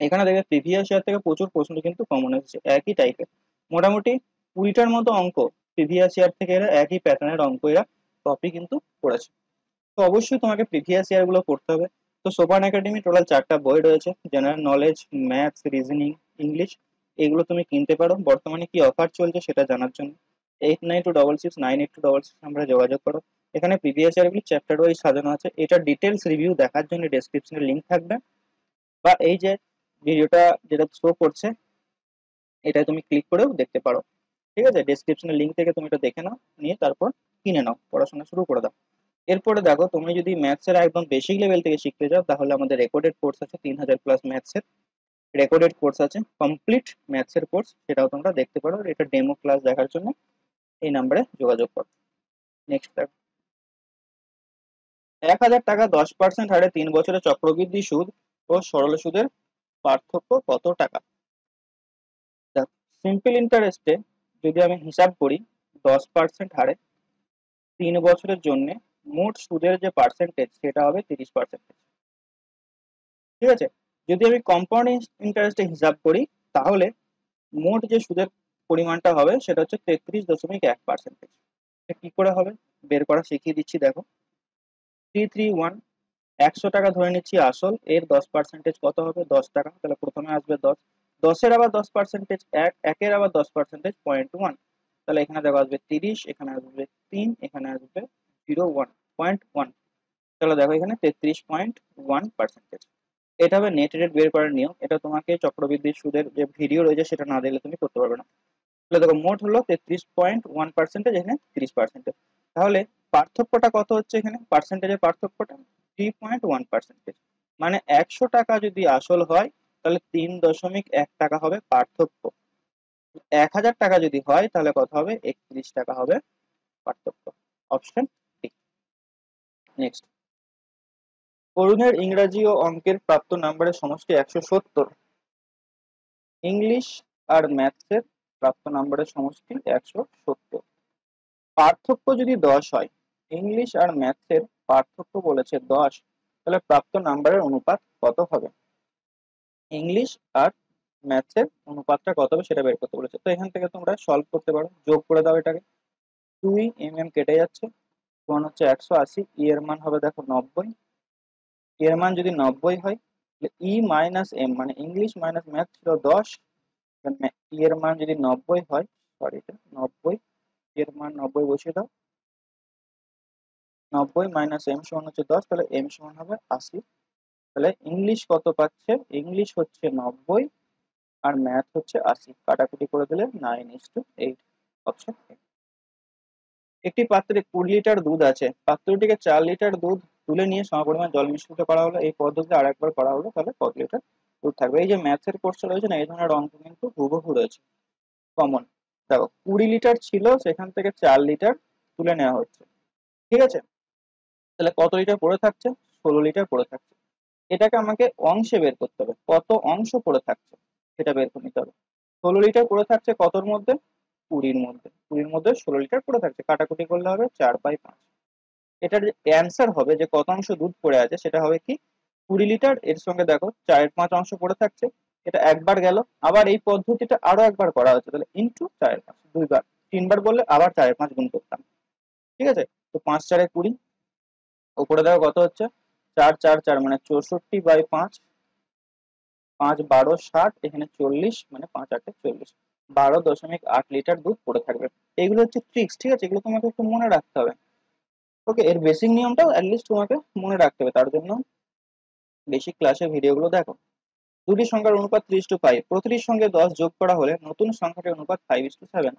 এখানে দেখবে প্রিভিয়াস ইয়ার থেকে প্রচুর প্রশ্ন কিন্তু কমন এসেছে একই টাইপের, মোটামুটি 20টার মতো অঙ্ক প্রিভিয়াস ইয়ার থেকে এরা একই প্যাটার্নের অঙ্ক এরা কপি কিন্তু করেছে। তো অবশ্যই তোমাকে প্রিভিয়াস ইয়ার গুলো পড়তে হবে। তো সোপান একাডেমি টোটাল 4টা বই রয়েছে, general knowledge, maths, reasoning, English. এগুলো তুমি কিনতে পারো। বর্তমানে কি অফার চলছে সেটা জানার জন্য 8926698266 আমরা যোগাযোগ করো। এখানে প্রিভিয়াস ইয়ার গুলি চ্যাপ্টার ওয়াইজ সাজানো আছে, এটা ডিটেলস রিভিউ দেখার জন্য ডেসক্রিপশনে লিংক থাকবে, বা এই যে ভিডিওটা যেটা শো করছে এটা তুমি ক্লিক করেও দেখতে পারো। ঠিক আছে, ডেসক্রিপশনের লিংক থেকে তুমি এটা দেখে নাও, নিয়ে তারপর কিনে নাও, পড়াশোনা শুরু করে দাও। এরপরে দেখো, তুমি যদি ম্যাথসের একদম বেসিক লেভেল থেকে শিখতে চাও, তাহলে আমাদের রেকর্ডেড কোর্স আছে, 3000+ ম্যাথসের রেকর্ডেড কোর্স আছে, কমপ্লিট ম্যাথসের কোর্স, সেটাও তোমরা দেখতে পারো। এটা ডেমো ক্লাস দেখার জন্য এই নাম্বারে যোগাযোগ করো। নেক্সট দেখো, 1000 টাকা 10% হারে 3 বছরের চক্রবৃদ্ধি সুদ ও সরল সুদের পার্থক্য কত টাকা। দেখো, সিম্পল ইন্টারেস্টে যদি আমি হিসাব করি, 10% হারে 3 বছরের জন্য মোট সুদের যে পার্সেন্টেজ সেটা হবে 30%। ঠিক আছে, যদি আমি কম্পাউন্ড ইন্টারেস্টে হিসাব করি, তাহলে মোট যে সুদের পরিমাণটা হবে সেটা হচ্ছে 33.1%। কি করে হবে বের করা শিখিয়ে দিচ্ছি, দেখো। 331, 100 টাকা ধরে নিচ্ছি আসল, এর 10% কত হবে, 10 টাকা, তাহলে প্রথমে আসবে 10, 10-এর আবার 10% এক, একের আবার 10% 0.1, তাহলে এখানে দেখো আসবে 30, এখানে আসবে 3, এখানে আসবে 0.1, তাহলে দেখো এখানে 33.1%। এটা হবে নেট রেট বের করার নিয়ম, এটা তোমাকে চক্রবৃদ্ধি সুদের যে ভিডিও রয়েছে সেটা না দিলে তুমি করতে পারবে না। তাহলে দেখো মোট হলো 33.1%, এখানে 30%। তাহলে পার্থক্যটা কত হচ্ছে, এখানে পার্সেন্টেজের পার্থক্যটা 3.1%। মানে 100 টাকা যদি আসল হয়, তাহলে 3.1 টাকা হবে পার্থক্য। 1000 টাকা যদি হয়, তাহলে কত হবে, 31 টাকা হবে পার্থক্য, অপশন ডি। নেক্সট, অরুণের ইংরাজি ও অঙ্কের প্রাপ্ত নাম্বারের সমষ্টি 170, ইংলিশ আর ম্যাথসের প্রাপ্ত নাম্বারের সমষ্টি 170। পার্থক্য যদি 10 হয়, ইংলিশ আর ম্যাথসের পার্থক্য বলেছে 10, তাহলে প্রাপ্ত নাম্বারের অনুপাত কত হবে, ইংলিশ আর ম্যাথসের অনুপাতটা কত হবে সেটা বের করতে বলেছে। তো এখান থেকে তোমরা সলভ করতে পারো, যোগ করে দাও এটাকে। 2 কেটে যাচ্ছে, 1 হচ্ছে 180, ই এর মান হবে দেখো 90, এর মান যদি 90 হয়, ই মাইনাস এম, মানে ইংলিশ মাইনাস ম্যাথ ছিল 10, ই এর মান যদি 90 হয়, সরি এটা 90, এর মান 90 বসিয়ে দাও, 90 মাইনাস এম সমান হচ্ছে 10, তাহলে এম সমান হবে 80। তাহলে ইংলিশ কত পাচ্ছে, ইংলিশ হচ্ছে 90 আর ম্যাথ হচ্ছে 80, কাটাকুটি করে দিলে 9:8, অপশন। একটি পাত্রে 20 লিটার দুধ আছে, পাত্রটিকে 4 লিটার দুধ তুলে নিয়ে সমপরিমাণ জল মিশ্রিত করা হলো, এই পদ্ধতিতে আরেকবার করা হলো, তাহলে কত লিটার দুধ থাকবে। এই যে ম্যাথের কোর্সটা রয়েছে না, এই ধরনের অঙ্ক কিন্তু হুবহু রয়েছে, কমন। দেখো 20 লিটার ছিল, সেখান থেকে 4 লিটার তুলে নেওয়া হচ্ছে, ঠিক আছে, তাহলে কত লিটার পড়ে থাকছে, 16 লিটার পড়ে থাকছে। এটাকে আমাকে অংশে বের করতে হবে, কত অংশ পড়ে থাকছে সেটা বের করে নিতে হবে। 16 লিটার পড়ে থাকছে কতর মধ্যে, 20-র মধ্যে, 20-র মধ্যে 16 লিটার পড়ে থাকছে, কাটাকুটি করলে হবে 4/5। এটার যে অ্যান্সার হবে, যে কত অংশ দুধ পড়ে আছে, সেটা হবে কি 20 লিটার, এর সঙ্গে দেখো 4/5 অংশ পড়ে থাকছে, এটা একবার গেল, আবার এই পদ্ধতিটা আরো একবার করা হচ্ছে, তাহলে ইন্টু 4/5, দুইবার, 3বার বললে আবার 4/5 গুণ করতাম। ঠিক আছে, তো 5×4 = 20, উপরে দেখো কত হচ্ছে, 4×4 = মানে 64/5, 5×12 = 60, এখানে 40, মানে 5×8 = 40। 12.8 লিটার দুধ পড়ে থাকবে। এইগুলো হচ্ছে ট্রিক্স, ঠিক আছে, এগুলো তোমাকে একটু মনে রাখতে হবে। ওকে, এর বেসিক নিয়মটাও অ্যাটলিস্ট তোমাকে মনে রাখতে হবে, তার জন্য বেসিক ক্লাসের ভিডিওগুলো দেখো। দুটি সংখ্যার অনুপাত 3:5, প্রতিটির সঙ্গে 10 যোগ করা হলে নতুন সংখ্যাটির অনুপাত 5:7।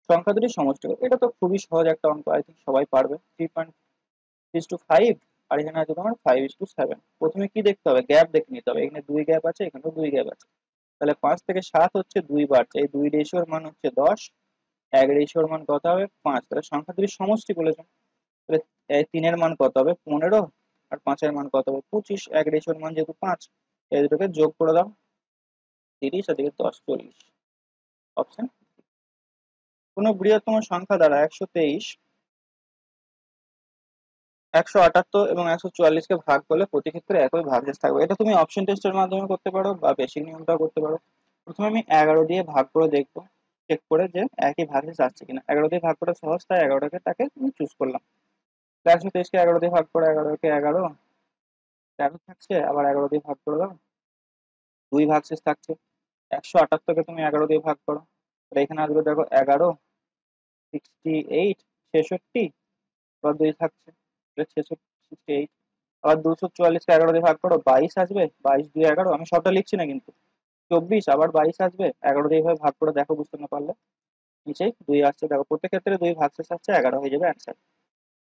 সংখ্যা দুটির সমষ্টি কত? এটা তো খুবই সহজ একটা অঙ্ক, আই থিঙ্ক সবাই পারবে। 3.6:5 আর এখানে আছে তোমার 5:7। প্রথমে কি দেখতে হবে? গ্যাপ দেখে নিতে হবে, এখানে 2 গ্যাপ আছে, এখানেও 2 গ্যাপ আছে। তাহলে 5 থেকে 7 হচ্ছে 2 বাড়ছে, এই 2 রেশিওর মান হচ্ছে 10, 1 রেশিওর মান কত হবে? 5। তাহলে সংখ্যা দুটির সমষ্টি বলেছে, তাহলে 3 এর মান কত হবে? 15, আর 5 এর মান কত হবে? 25। 1 রেশিওর মান যেহেতু 5, এই দুটোকে যোগ করে দাও, 30 আর দিকে 10, 40। অপশন, কোনো বৃহত্তম সংখ্যা দ্বারা 123, 178 এবং 144 কে ভাগ করলে প্রতি ক্ষেত্রে একই ভাগশেষ থাকবে। এটা তুমি অপশন টেস্টের মাধ্যমে করতে পারো বা বেসিক নিয়মটাও করতে পারো। প্রথমে আমি 11 দিয়ে ভাগ করে দেখবো, চেক করে যে একই ভাগশেষ আসছে কিনা। 11 দিয়ে ভাগ করা সহজ, তাই 11টাকে তাকে আমি চুজ করলাম। 123কে 11 দিয়ে ভাগ করো, 11কে 11, 13 থাকছে, আবার 11 দিয়ে ভাগ করে দাও, 2 ভাগশেষ থাকছে। 178কে তুমি 11 দিয়ে ভাগ করো, তাহলে এখানে আসবে দেখো 11, 68, 66, আবার 2 থাকছে, 66, আবার 244কে 11 দিয়ে ভাগ করো, 22 আসবে, 22 2 11, আমি সবটা লিখছি না কিন্তু। 24, আবার 22 আসবে, 11 দিয়ে এইভাবে ভাগ করে দেখো, বুঝতে না পারলে নিচেই 2 আসছে, দেখো প্রত্যেক ক্ষেত্রে 2 ভাগশেষ আসছে, 11 হয়ে যাবে অ্যান্সার।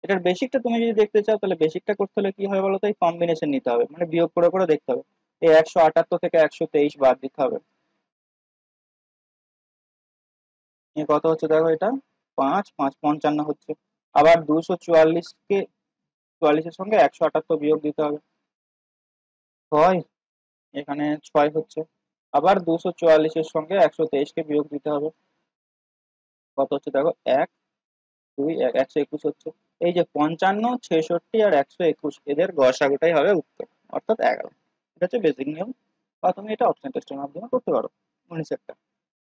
এটার বেসিকটা তুমি যদি দেখতে চাও, তাহলে বেসিকটা করতে হলে কি হবে বলো তো? এই কম্বিনেশন নিতে হবে, মানে বিয়োগ করে করে দেখতে হবে। এই 178 থেকে 123 বাদ দিতে হবে, নিয়ে কত হচ্ছে দেখো, এটা 5 5 55 হচ্ছে। আবার 244কে 44-এর সঙ্গে 178 বিয়োগ দিতে হবে, 6, এখানে 6 হচ্ছে। আবার 244-এর সঙ্গে 123কে বিয়োগ দিতে হবে, কত হচ্ছে দেখো, 1 2 1, 121 হচ্ছে। এই যে 55, 66 আর 121, এদের গসাগুটাই হবে উত্তর, অর্থাৎ 11। এটা হচ্ছে বেসিক নিয়ম, বা তুমি এটা অপশন টেস্টের মাধ্যমে করতে পারো। 19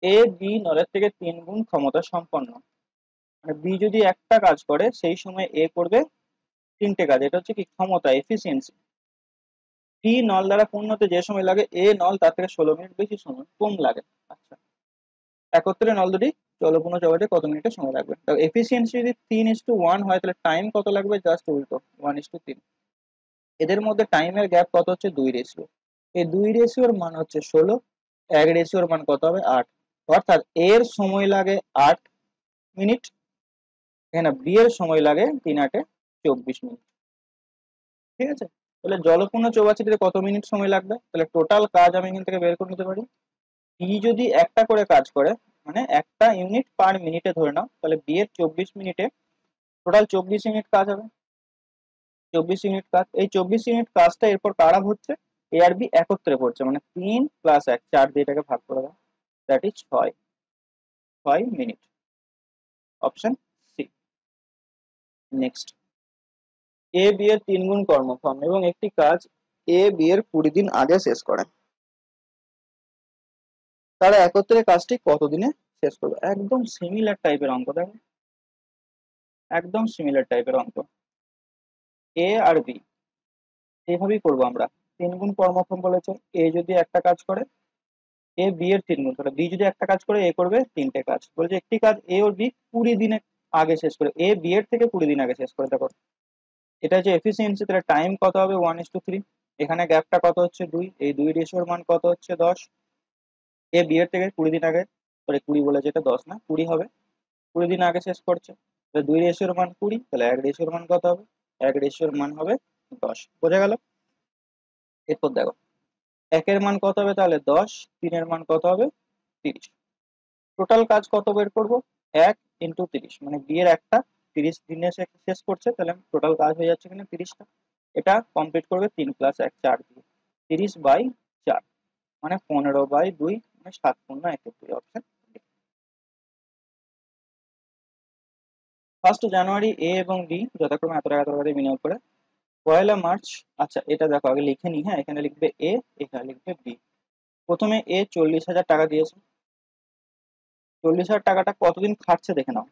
এ বি নলের থেকে 3 গুণ ক্ষমতা সম্পন্ন, মানে বি যদি একটা কাজ করে সেই সময় এ করবে 3টে কাজ, এটা হচ্ছে কি ক্ষমতা, এফিসিয়েন্সি। বি নল দ্বারা পূর্ণ হতে যে সময় লাগে, এ নল তার থেকে 16 মিনিট বেশি সময় কম লাগে। আচ্ছা, একত্রে নল দুটি জলপূর্ণ জগতে কত মিনিটের সময় লাগবে? এফিসিয়েন্সি যদি 3:1 হয়, তাহলে টাইম কত লাগবে? জাস্ট উল্টো, 1:3। এদের মধ্যে টাইমের গ্যাপ কত হচ্ছে? 2 রেশিও। এই 2 রেশিওর মান হচ্ছে 16, 1 রেশিওর মান কত হবে? 8। অর্থাৎ এর সময় লাগে 8 মিনিট, এখানে বি এর সময় লাগে 3 × 8 = 24 মিনিট। ঠিক আছে, তাহলে জলপূর্ণ চৌবাচ্চাটিতে কত মিনিট সময় লাগবে? তাহলে টোটাল কাজ আমি এখান থেকে বের করে নিতে পারি। বি যদি একটা করে কাজ করে, মানে একটা ইউনিট পার মিনিটে ধরে নাও, তাহলে বি এর 24 মিনিটে টোটাল 24 ইউনিট কাজ হবে। 24 ইউনিট কাজ, এই 24 ইউনিট কাজটা এরপর কারা হচ্ছে? এ আর বি একত্রে করছে, মানে 3 + 1, 4 দিয়ে এটাকে ভাগ করে দাও, that is 6 minute. Option C. Next, A B এর 3 গুণ কর্মক্ষম এবং একটি কাজ এ বি এর 20 দিন আগে শেষ করে, তারা একত্রে কাজটি কতদিনে শেষ করবে? একদম সিমিলার টাইপের অঙ্ক, দেখো একদম সিমিলার টাইপের অঙ্ক। এ আর বি এইভাবেই করবো আমরা। 3 গুণ কর্মক্ষম বলেছে, এ যদি একটা কাজ করে, এ বি এর 3 গুণ, তাহলে বি যদি একটা কাজ করে, এ করবে 3টে কাজ। বলেছে একটি কাজ এ ও বি 20 দিনে আগে শেষ করে, এ বি এর থেকে 20 দিন আগে শেষ করে। দেখো এটা হচ্ছে এফিসিয়েন্সি, তাহলে টাইম কত হবে? 1:3। এখানে গ্যাপটা কত হচ্ছে? 2, এই 2 রেশিওর মান কত হচ্ছে? 10। এ বি এর থেকে 20 দিন আগে, সরি 20 বলেছে, এটা 10 না 20 হবে, 20 দিন আগে শেষ করছে। তাহলে 2 রেশিওর মান 20, তাহলে 1 রেশিওর মান কত হবে? 1 রেশিওর মান হবে 10। বোঝা গেল? এরপর দেখো 1 এর মান কত হবে? তাহলে 10, 3 এর মান কত হবে? 30। টোটাল কাজ কত বের করব? 1 × 30, মানে বি এর একটা 30 দিনে শেষ করছে, তাহলে টোটাল কাজ হয়ে যাচ্ছে এখানে 30টা। এটা কমপ্লিট করবে 3 + 1, 4 দিয়ে, 30/4, মানে 15/2, মানে 7×1 অপশন। 1 জানুয়ারি এ এবং বি যথাক্রমে এত টাকা করে বিনিয়োগ করে 1 মার্চ, আচ্ছা এটা দেখো আগে লিখে নি, হ্যাঁ এখানে লিখবে এ, এখানে লিখবে বি। প্রথমে এ 40,000 টাকা দিয়েছে, 40,000 টাকাটা কতদিন খাটছে দেখে নাও।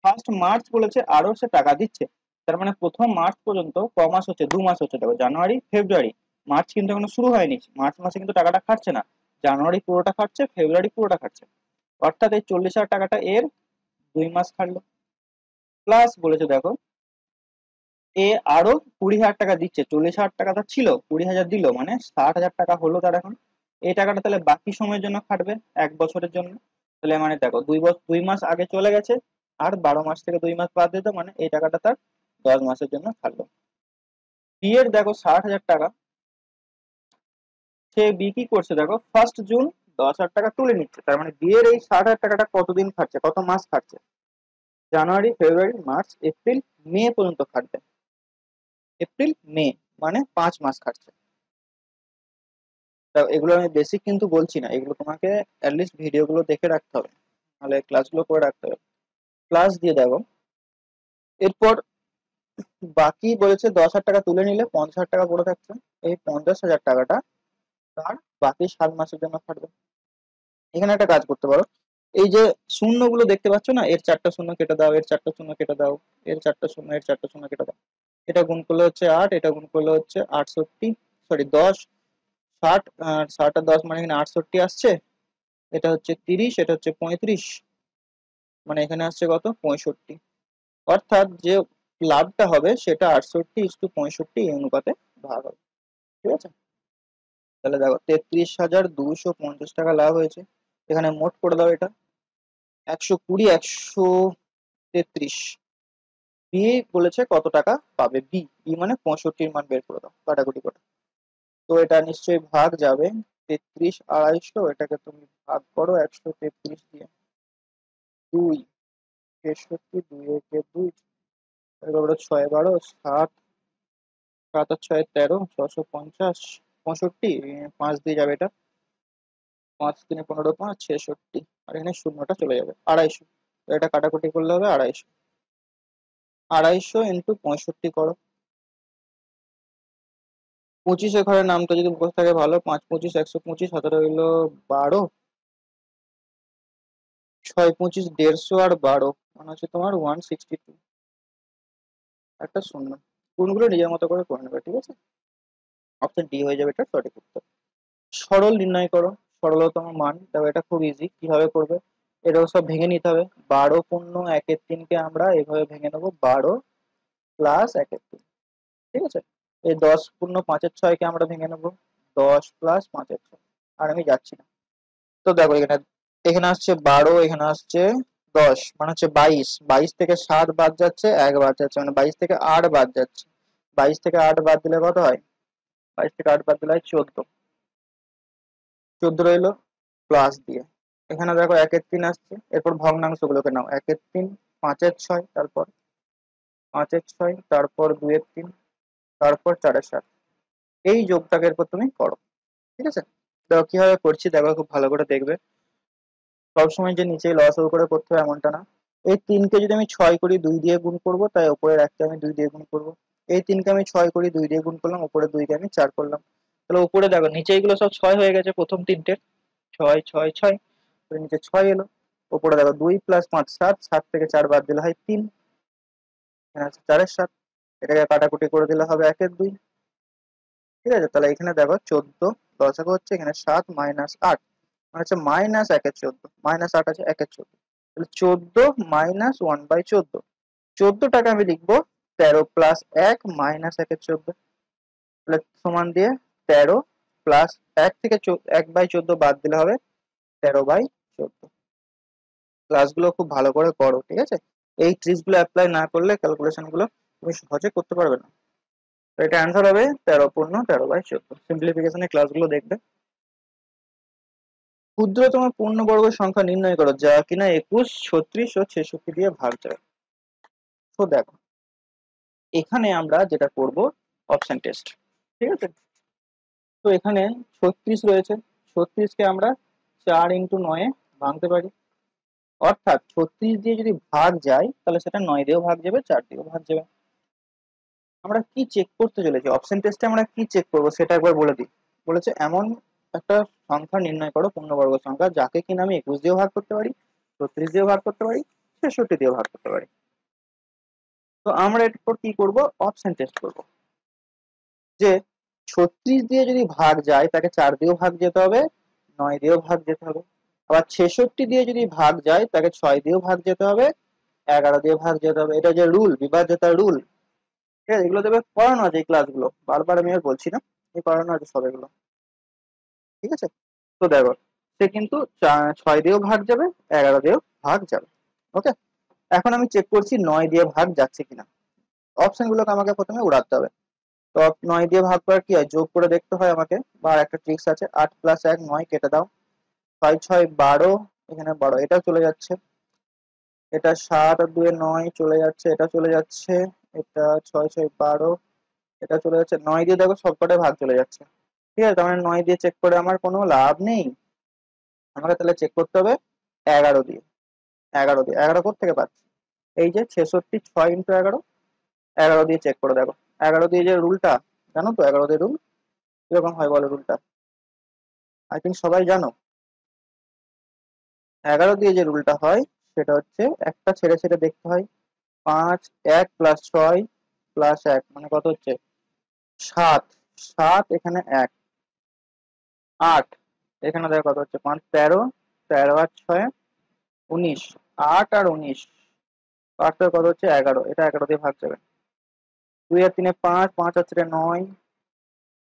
1 মার্চ বলেছে আরো সে টাকা দিচ্ছে, তার মানে প্রথম মার্চ পর্যন্ত ক মাস হচ্ছে? 2 মাস হচ্ছে। দেখো জানুয়ারি ফেব্রুয়ারি মার্চ কিন্তু এখনো শুরু হয়নি, মার্চ মাসে কিন্তু টাকাটা খাটছে না। জানুয়ারি পুরোটা খাটছে, ফেব্রুয়ারি পুরোটা খাটছে, অর্থাৎ এই 40,000 টাকাটা এর 2 মাস খাটলো। প্লাস বলেছে দেখো এ আরো 20,000 টাকা দিচ্ছে, 40,000 টাকা তার ছিল, 20,000 দিল, মানে 60,000 টাকা হলো তার এখন। এই টাকাটা তাহলে বাকি সময়ের জন্য খাটবে 1 বছরের জন্য। তাহলে মানে দেখো 2 মাস আগে চলে গেছে, আর 12 মাস থেকে 2 মাস বাদ দিতে, মানে এই টাকাটা তার 10 মাসের জন্য খাটলো। বি এর দেখো 60,000 টাকা, সে বি কি করছে দেখো 1 জুন 10,000 টাকা তুলে নিচ্ছে, তার মানে বি এর এই 60,000 টাকাটা কতদিন খাটছে, কত মাস খাটছে, জানুয়ারি ফেব্রুয়ারি মার্চ এপ্রিল মে পর্যন্ত খাটবে। এপ্রিল মে মানে 5 মাস খাটছে। তা এগুলো আমি বেসিক কিন্তু বলছি না, এগুলো তোমাকে অ্যাটলিস্ট ভিডিওগুলো দেখে রাখতে হবে, নাহলে ক্লাসগুলো করে রাখতে হবে। ক্লাস দিয়ে দেখো এরপর বাকি বলেছে 10,000 টাকা তুলে নিলে 50,000 টাকা পড়ে থাকছে, এই 50,000 টাকাটা তার বাকি 7 মাসের জন্য খাটবে। এখানে একটা কাজ করতে পারো, এই যে শূন্যগুলো দেখতে পাচ্ছ না, এর 4টা শূন্য কেটে দাও, এর 4টা শূন্য কেটে দাও, এর 4টা শূন্য, এর 4টা শূন্য কেটে দাও। এটা গুণ করলে হচ্ছে 8, এটা গুণ করলে হচ্ছে 68, সরি 10, 60, আর 60 আর 10 মানে এখানে 68 আসছে, এটা হচ্ছে 30, এটা হচ্ছে 35, মানে এখানে আসছে কত 65। অর্থাৎ যে লাভটা হবে সেটা 68:65 এই অনুপাতে ভাগ হবে। ঠিক আছে, তাহলে দেখো 33,250 টাকা লাভ হয়েছে। এখানে মোট করে দাও এটা 120, 133। বি বলেছে কত টাকা পাবে, বি বি মানে 65 মান বের করে দাও কাটাকুটি করে। তো এটা নিশ্চয়ই ভাগ যাবে 33 250, এটাকে তুমি ভাগ করো 133 দিয়ে, 2 63, 2 একে 2, এবার 6 12 7, 7 আর 6 13, 650, 65, 5 দিয়ে যাবে এটা, 5 3 15 5 66, আর এখানে শূন্যটা চলে যাবে 250। তো এটা কাটাকুটি করলে হবে 250, 250 ইন্টু 65 করো। 25 ঘরের নামটা যদি মুখস্থ থাকে ভালো, 5 25 125, 17 হইলো 12, 6 25 150 আর 12 মানে হচ্ছে তোমার 162, একটা শূন্য। কোনগুলো নিজের মতো করে করে নেবে, ঠিক আছে। অপশন ডি হয়ে যাবে এটা সঠিক উত্তর। সরল নির্ণয় করো সরলতম মান, তবে এটা খুব ইজি, কিভাবে করবে, এটাও সব ভেঙে নিতে হবে। 12 পূর্ণ 1/3 আমরা এভাবে ভেঙে নেবো, 12 প্লাস 1/3, ঠিক আছে। এই 10 পূর্ণ 5/6 কে আমরা ভেঙে নেবো, 10 প্লাস 5/6, আর আমি যাচ্ছি না। তো দেখো এখানে এখানে আসছে 12, এখানে আসছে 10, মানে হচ্ছে 22, 22 থেকে 7 বাদ যাচ্ছে, 1 বাদ যাচ্ছে, মানে 22 থেকে 8 বাদ যাচ্ছে। 22 থেকে 8 বাদ দিলে কত হয়, 22 থেকে 8 বাদ দিলে হয় 14, 14 রইলো প্লাস দিয়ে। এখানে দেখো 1/3 আসছে, এরপর ভগ্নাংশ গুলোকে নাও, 1/3, 5/6, তারপর 5/6, তারপর 2/3, তারপর 4/7, এই যোগটাকে এরপর তুমি করো, ঠিক আছে। দেখো কিভাবে করছি, দেখো খুব ভালো করে দেখবে। সবসময় যে নিচে লসাগু করে করতে হবে এমনটা না। এই 3কে যদি আমি 6 করি 2 দিয়ে গুণ করব, তাই উপরের 1কে আমি 2 দিয়ে গুণ করব। এই 3কে আমি 6 করি 2 দিয়ে গুণ করলাম, উপরে 2কে আমি 4 করলাম। তাহলে উপরে দেখো নিচে এগুলো সব 6 হয়ে গেছে, প্রথম তিনটে 6 6 6, নিচে 6 এলো। উপরে দেখো 2 প্লাস 5 7, 7 থেকে 4 বাদ দিলে হয় 3, এখানে আছে 4/7, এটাকে কাটাকুটি করে দিলে হবে 1/2, ঠিক আছে। তাহলে এখানে দেখো 14 লসাগু হচ্ছে এখানে 7 মাইনাস 8, মানে হচ্ছে মাইনাস 1/14, মাইনাস 8 আছে 1/14, তাহলে 14 মাইনাস 1/14, 14টাকে আমি লিখবো 13 প্লাস 1 মাইনাস 1/14, তাহলে সমান দিয়ে 13 প্লাস 1 থেকে 1/14 বাদ দিলে হবে 13/14। ক্লাসগুলো খুব ভালো করে করো, ঠিক আছে। এই ট্রিক্স গুলো অ্যাপ্লাই না করলে ক্যালকুলেশন গুলো তুমি সহজে করতে পারবে না। তো এটা অ্যান্সার হবে 13 পূর্ণ 13/14। সিম্পলিফিকেশনের ক্লাসগুলো দেখবে। ক্ষুদ্রতম পূর্ণবর্গ সংখ্যা নির্ণয় করো যা কিনা 21, 36 ও 66 দিয়ে ভাগ যায়। তো দেখো এখানে আমরা যেটা করব অপশন টেস্ট, ঠিক আছে। তো এখানে 36 রয়েছে, 36কে আমরা 4 ইন্টু 9 ভাঙতে পারি, অর্থাৎ 36 দিয়ে যদি ভাগ যায় তাহলে সেটা 9 দিয়েও ভাগ যাবে, 4 দিয়েও ভাগ যাবে। আমরা কি চেক করতে চলেছি, অপশন টেস্টে আমরা কি চেক করব সেটা একবার বলে দিই। বলেছে এমন একটা সংখ্যা নির্ণয় করো পূর্ণবর্গ সংখ্যা যাকে কিনা আমি 21 দিয়েও ভাগ করতে পারি, 36 দিয়েও ভাগ করতে পারি, 66 দিয়েও ভাগ করতে পারি। তো আমরা এরপর কি করব, অপশন টেস্ট করব, যে 36 দিয়ে যদি ভাগ যায় তাকে 4 দিয়েও ভাগ যেতে হবে, 9 দিয়েও ভাগ যেতে হবে। আবার 66 দিয়ে যদি ভাগ যায় তাকে 6 দিয়েও ভাগ যেতে হবে, 11 দিয়ে ভাগ যেতে হবে। এটা যে রুল, বিভাজ্যতার রুল, ঠিক আছে? এগুলো দেবে, পড়ানো আছে এই ক্লাসগুলো, বারবার আমি আর বলছি না, এই পড়ানো আছে সব এগুলো, ঠিক আছে? তো দেখো, সে কিন্তু 6 দিয়েও ভাগ যাবে, 11 দিয়েও ভাগ যাবে। ওকে, এখন আমি চেক করছি 9 দিয়ে ভাগ যাচ্ছে কিনা। অপশন গুলোকে আমাকে প্রথমে উড়াতে হবে। তো 9 দিয়ে ভাগ করার কি হয়, যোগ করে দেখতে হয় আমাকে, বা একটা ট্রিক্স আছে, 8 + 1 9, কেটে দাও। 6 6 12, এখানে 12, এটাও চলে যাচ্ছে। এটা 7 আর 2 9 চলে যাচ্ছে, এটা চলে যাচ্ছে। এটা 6 6 12, এটা চলে যাচ্ছে। 9 দিয়ে দেখো সবকটাই ভাগ চলে যাচ্ছে, ঠিক আছে? তার মানে 9 দিয়ে চেক করে আমার কোনো লাভ নেই, আমাকে তাহলে চেক করতে হবে 11 দিয়ে। 11 থেকে পাচ্ছি, এই যে 66, 6 × 11, 11 দিয়ে চেক করে দেখো। 11 দিয়ে যে রুলটা, জানো তো 11 দিয়ে রুল কিরকম হয় বলো রুলটা? আই থিঙ্ক সবাই জানো। 11 দিয়ে যে রুলটা হয় সেটা হচ্ছে একটা ছেড়ে ছেড়ে দেখতে হয়। 5, 1 + 6 + 1 মানে কত হচ্ছে? 7। 7, এখানে 1, 8, এখানে দেখো কত হচ্ছে? 5 13, 13 আর 6 19, 8 আর 19, 8 কত হচ্ছে? 11, এটা 11 দিয়ে ভাগ যাবে। 2 আর 3 5, 5 আর 4 9,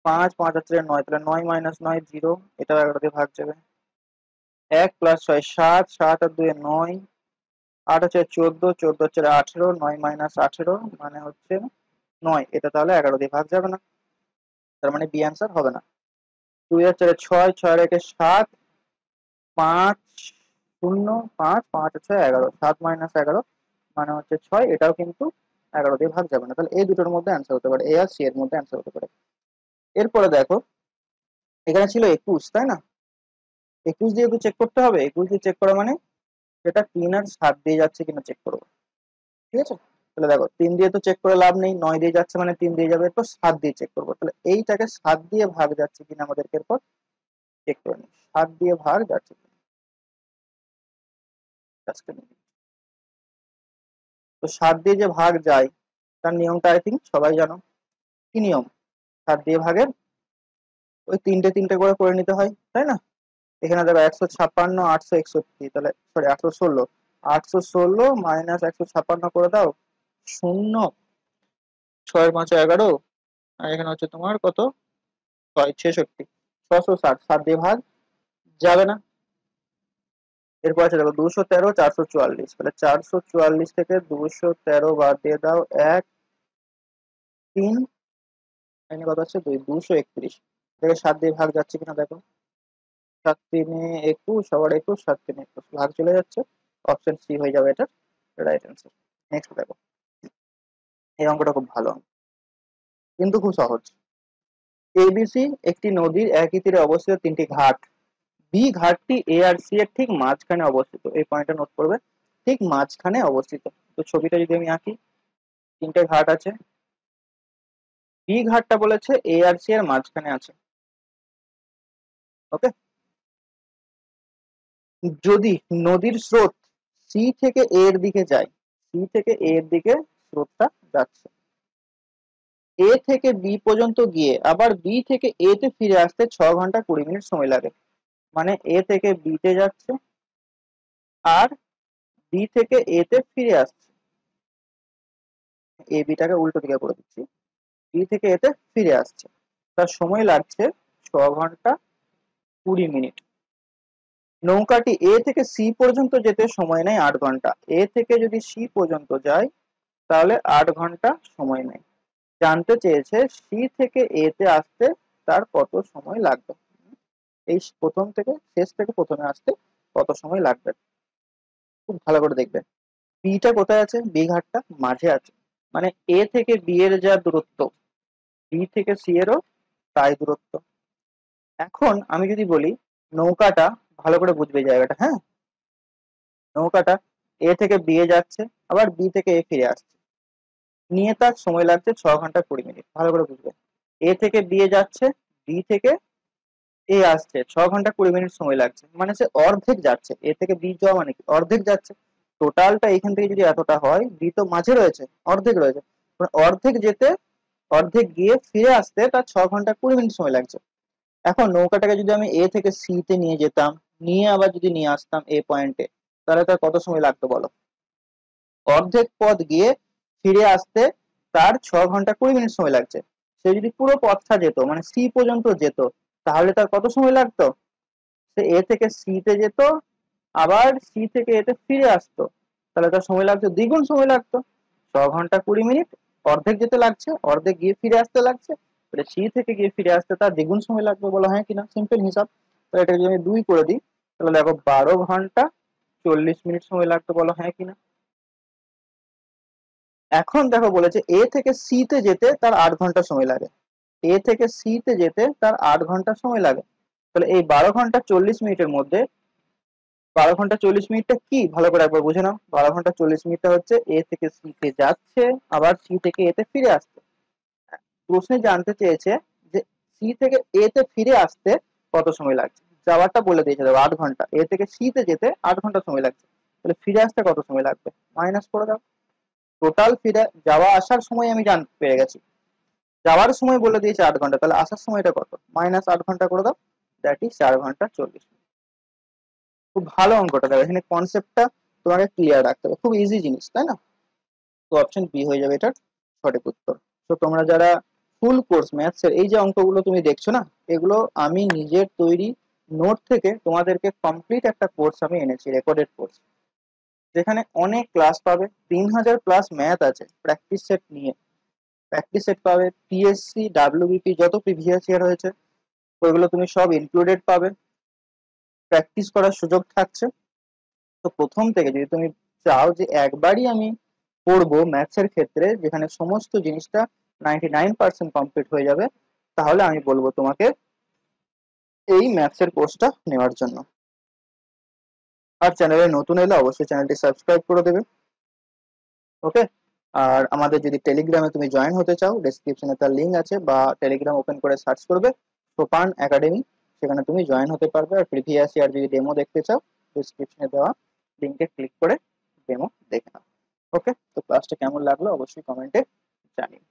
5 5 আর 4 9, তাহলে 9 - 9 0, এটাও 11 দিয়ে ভাগ যাবে। 1 + 6 7, 7 আর 2 9, 8 হচ্ছে 14, 14 হচ্ছে 18, 9 - 18 মানে হচ্ছে 9, এটা তাহলে 11 দিয়ে ভাগ যাবে না, তার মানে বি অ্যান্সার হবে না। 2 আর 4 6, 6 আর 1 7, 5 0 5, 5 হচ্ছে 11, 7 - 11 মানে হচ্ছে 6, এটাও কিন্তু 11 দিয়ে ভাগ যাবে না। তাহলে এই দুটোর মধ্যে অ্যান্সার হতে পারে, এ আর সি এর মধ্যে অ্যান্সার হতে পারে। এরপরে দেখো, এখানে ছিল 21, তাই না? 21 দিয়ে তো চেক করতে হবে। 21 দিয়ে চেক করা মানে সেটা 3 আর 7 দিয়ে যাচ্ছে কিনা চেক করবো, ঠিক আছে? তাহলে দেখো, 3 দিয়ে তো চেক করে লাভ নেই, 9 দিয়ে যাচ্ছে মানে 3 দিয়ে যাবে, এরপর 7 দিয়ে চেক করবো। তাহলে এইটাকে 7 দিয়ে ভাগ যাচ্ছে কিনা আমাদেরকে এরপর চেক করে নিই, 7 দিয়ে ভাগ যাচ্ছে কিনা। Just a minute। তো 7 দিয়ে যে ভাগ যায় তার নিয়মটা আই থিঙ্ক সবাই জানো। কি নিয়ম? 7 দিয়ে ভাগের ওই তিনটে তিনটে করে করে নিতে হয়, তাই না? এখানে দেখো 156, 861, তাহলে সরি 816, 816 - 156 করে দাও, 0, 6 5 11, আর এখানে হচ্ছে তোমার কত, 6 66, 660, 7 দিয়ে ভাগ যাবে না। এরপর আছে দেখো 213, 444, তাহলে 444 থেকে 213 বাদ দিয়ে দাও, 1 3, এখানে কত আছে 2, 231 থেকে 7 দিয়ে ভাগ যাচ্ছে কিনা দেখো। 7 3 21, আবার 21, 7 3 21, ভাগ চলে যাচ্ছে, অপশন সি হয়ে যাবে এটা রাইট অ্যান্সার। নেক্সট দেখো, এই অঙ্কটা খুব ভালো অঙ্ক, কিন্তু খুব সহজ। এবিসি একটি নদীর একই তীরে অবস্থিত তিনটি ঘাট, বি ঘাটটি এ আর সি এর ঠিক মাঝখানে অবস্থিত, এই পয়েন্টটা নোট করবে, ঠিক মাঝখানে অবস্থিত। তো ছবিটা যদি আমি আঁকি, তিনটে ঘাট আছে, বি ঘাটটা বলেছে এ আর সি এর মাঝখানে আছে। ওকে, যদি নদীর স্রোত সি থেকে এ এর দিকে যায়, সি থেকে এ এর দিকে স্রোতটা যাচ্ছে, এ থেকে বি পর্যন্ত গিয়ে আবার বি থেকে এ তে ফিরে আসতে 6 ঘন্টা 20 মিনিট সময় লাগে। মানে এ থেকে বি তে যাচ্ছে আর বি থেকে এ তে ফিরে আসছে, এ বিটাকে উল্টো দিকে করে দিচ্ছি, বি থেকে এতে ফিরে আসছে, তার সময় লাগছে 6 ঘন্টা 20 মিনিট। নৌকাটি এ থেকে সি পর্যন্ত যেতে সময় নেয় 8 ঘন্টা, এ থেকে যদি সি পর্যন্ত যায় তাহলে 8 ঘন্টা সময় নেয়। জানতে চেয়েছে সি থেকে এ তে আসতে তার কত সময় লাগবে, এই প্রথম থেকে শেষ থেকে প্রথমে আসতে কত সময় লাগবে। খুব ভালো করে দেখবে, বিটা কোথায় আছে, বি ঘাটটা মাঝে আছে, মানে এ থেকে বি এর যা দূরত্ব, বি থেকে সি এরও তাই দূরত্ব। এখন আমি যদি বলি নৌকাটা, ভালো করে বুঝবে এই জায়গাটা, হ্যাঁ? নৌকাটা এ থেকে বি এ যাচ্ছে, আবার বি থেকে এ ফিরে আসছে, নিয়ে তার সময় লাগছে 6 ঘন্টা 20 মিনিট। ভালো করে বুঝবে, এ থেকে বি এ যাচ্ছে, বি থেকে এ আসছে, 6 ঘন্টা 20 মিনিট সময় লাগছে, মানে সে অর্ধেক যাচ্ছে, এ থেকে বি যাওয়া মানে কি অর্ধেক যাচ্ছে। টোটালটা এখান থেকে যদি এতটা হয়, বি তো মাঝে রয়েছে, অর্ধেক রয়েছে, মানে অর্ধেক যেতে, অর্ধেক গিয়ে ফিরে আসতে তার 6 ঘন্টা 20 মিনিট সময় লাগছে। এখন নৌকাটাকে যদি আমি এ থেকে সি তে নিয়ে যেতাম, নিয়ে আবার যদি নিয়ে আসতাম এ পয়েন্টে, তাহলে তার কত সময় লাগতো বলো? অর্ধেক পথ গিয়ে ফিরে আসতে তার 6 ঘন্টা 20 মিনিট সময় লাগছে। সে যদি পুরো পথটা যেত মানে সি পর্যন্ত যেত, তাহলে তার কত সময় লাগতো? সে এ থেকে সি তে যেত, আবার সি থেকে এতে ফিরে আসতো, তাহলে তার সময় লাগতো দ্বিগুণ সময় লাগতো। 6 ঘন্টা 20 মিনিট, অর্ধেক যেতে লাগছে, অর্ধেক গিয়ে ফিরে আসতে লাগছে, তাহলে সি থেকে গিয়ে ফিরে আসতে তার দ্বিগুণ সময় লাগবে, বলো হ্যাঁ কিনা? সিম্পল হিসাব। তাহলে এটাকে যদি আমি 2 করে দিই, তাহলে দেখো 12 ঘন্টা 40 মিনিট সময় লাগতো, বলো হ্যাঁ কিনা? এখন দেখো বলেছে এ থেকে সি তে যেতে তার 8 ঘন্টা সময় লাগে, এ থেকে সি তে যেতে তার 8 ঘন্টা সময় লাগে। তাহলে এই 12 ঘন্টা 40 মিনিটের মধ্যে 12 ঘন্টা 40 মিনিটটা কি ভালো করে একবার বুঝে নাও। 12 ঘন্টা 40 মিনিটটা হচ্ছে এ থেকে সি তে যাচ্ছে, আবার সি থেকে এতে ফিরে আসছে। প্রশ্নে জানতে চেয়েছে যে সি থেকে এ তে ফিরে আসতে কত সময় লাগছে। যাওয়াটা বলে দিয়েছে দেখো 8 ঘন্টা, এ থেকে সি তে যেতে 8 ঘন্টা সময় লাগছে, তাহলে ফিরে আসতে কত সময় লাগবে মাইনাস করে দাও। টোটাল ফিরে যাওয়া আসার সময় আমি জানতে পেরে গেছি, যাওয়ার সময় বলে দিয়েছে 8 ঘন্টা, তাহলে আসার সময়টা কত, মাইনাস 8 ঘন্টা করে দাও, দ্যাট ইজ 4 ঘন্টা 40 মিনিট। খুব ভালো অঙ্কটা দেখো, এখানে কনসেপ্টটা তোমাকে ক্লিয়ার রাখতে হবে, খুব ইজি জিনিস তাই না? তো অপশন বি হয়ে যাবে এটার সঠিক উত্তর। তো তোমরা যারা ফুল কোর্স ম্যাথস এর এই যে অঙ্কগুলো তুমি দেখছো না, এগুলো আমি নিজের তৈরি নোট থেকে তোমাদেরকে কমপ্লিট একটা কোর্স আমি এনেছি, রেকর্ডেড কোর্স, যেখানে অনেক ক্লাস পাবে, 3000 প্লাস ম্যাথ আছে প্র্যাকটিস সেট নিয়ে। প্র্যাকটিস সেট পাবে, পিএসসি ডাব্লিউবিপি যত প্রিভিয়াস ইয়ার হয়েছে ওইগুলো তুমি সব ইনক্লুডেড পাবে, প্র্যাকটিস করার সুযোগ থাকছে। তো প্রথম থেকে যদি তুমি চাও যে একবারই আমি পড়বো ম্যাথস এর ক্ষেত্রে, যেখানে সমস্ত জিনিসটা 99% কমপ্লিট হয়ে যাবে, তাহলে আমি বলবো তোমাকে এই ম্যাথস এর কোর্সটা নেওয়ার জন্য। আর চ্যানেলে নতুন এলে অবশ্যই চ্যানেলটি সাবস্ক্রাইব করে দেবে। ওকে। আর আমাদের যদি টেলিগ্রামে তুমি জয়েন হতে চাও, ডেসক্রিপশনে তার লিঙ্ক আছে, বা টেলিগ্রাম ওপেন করে সার্চ করবে সোপান একাডেমি, সেখানে তুমি জয়েন হতে পারবে। আর প্রিভিয়াস ইয়ার যদি ডেমো দেখতে চাও, ডেসক্রিপশনে দেওয়া লিঙ্কে ক্লিক করে ডেমো দেখে নাও। ওকে, তো ক্লাসটা কেমন লাগলো অবশ্যই কমেন্টে জানিও।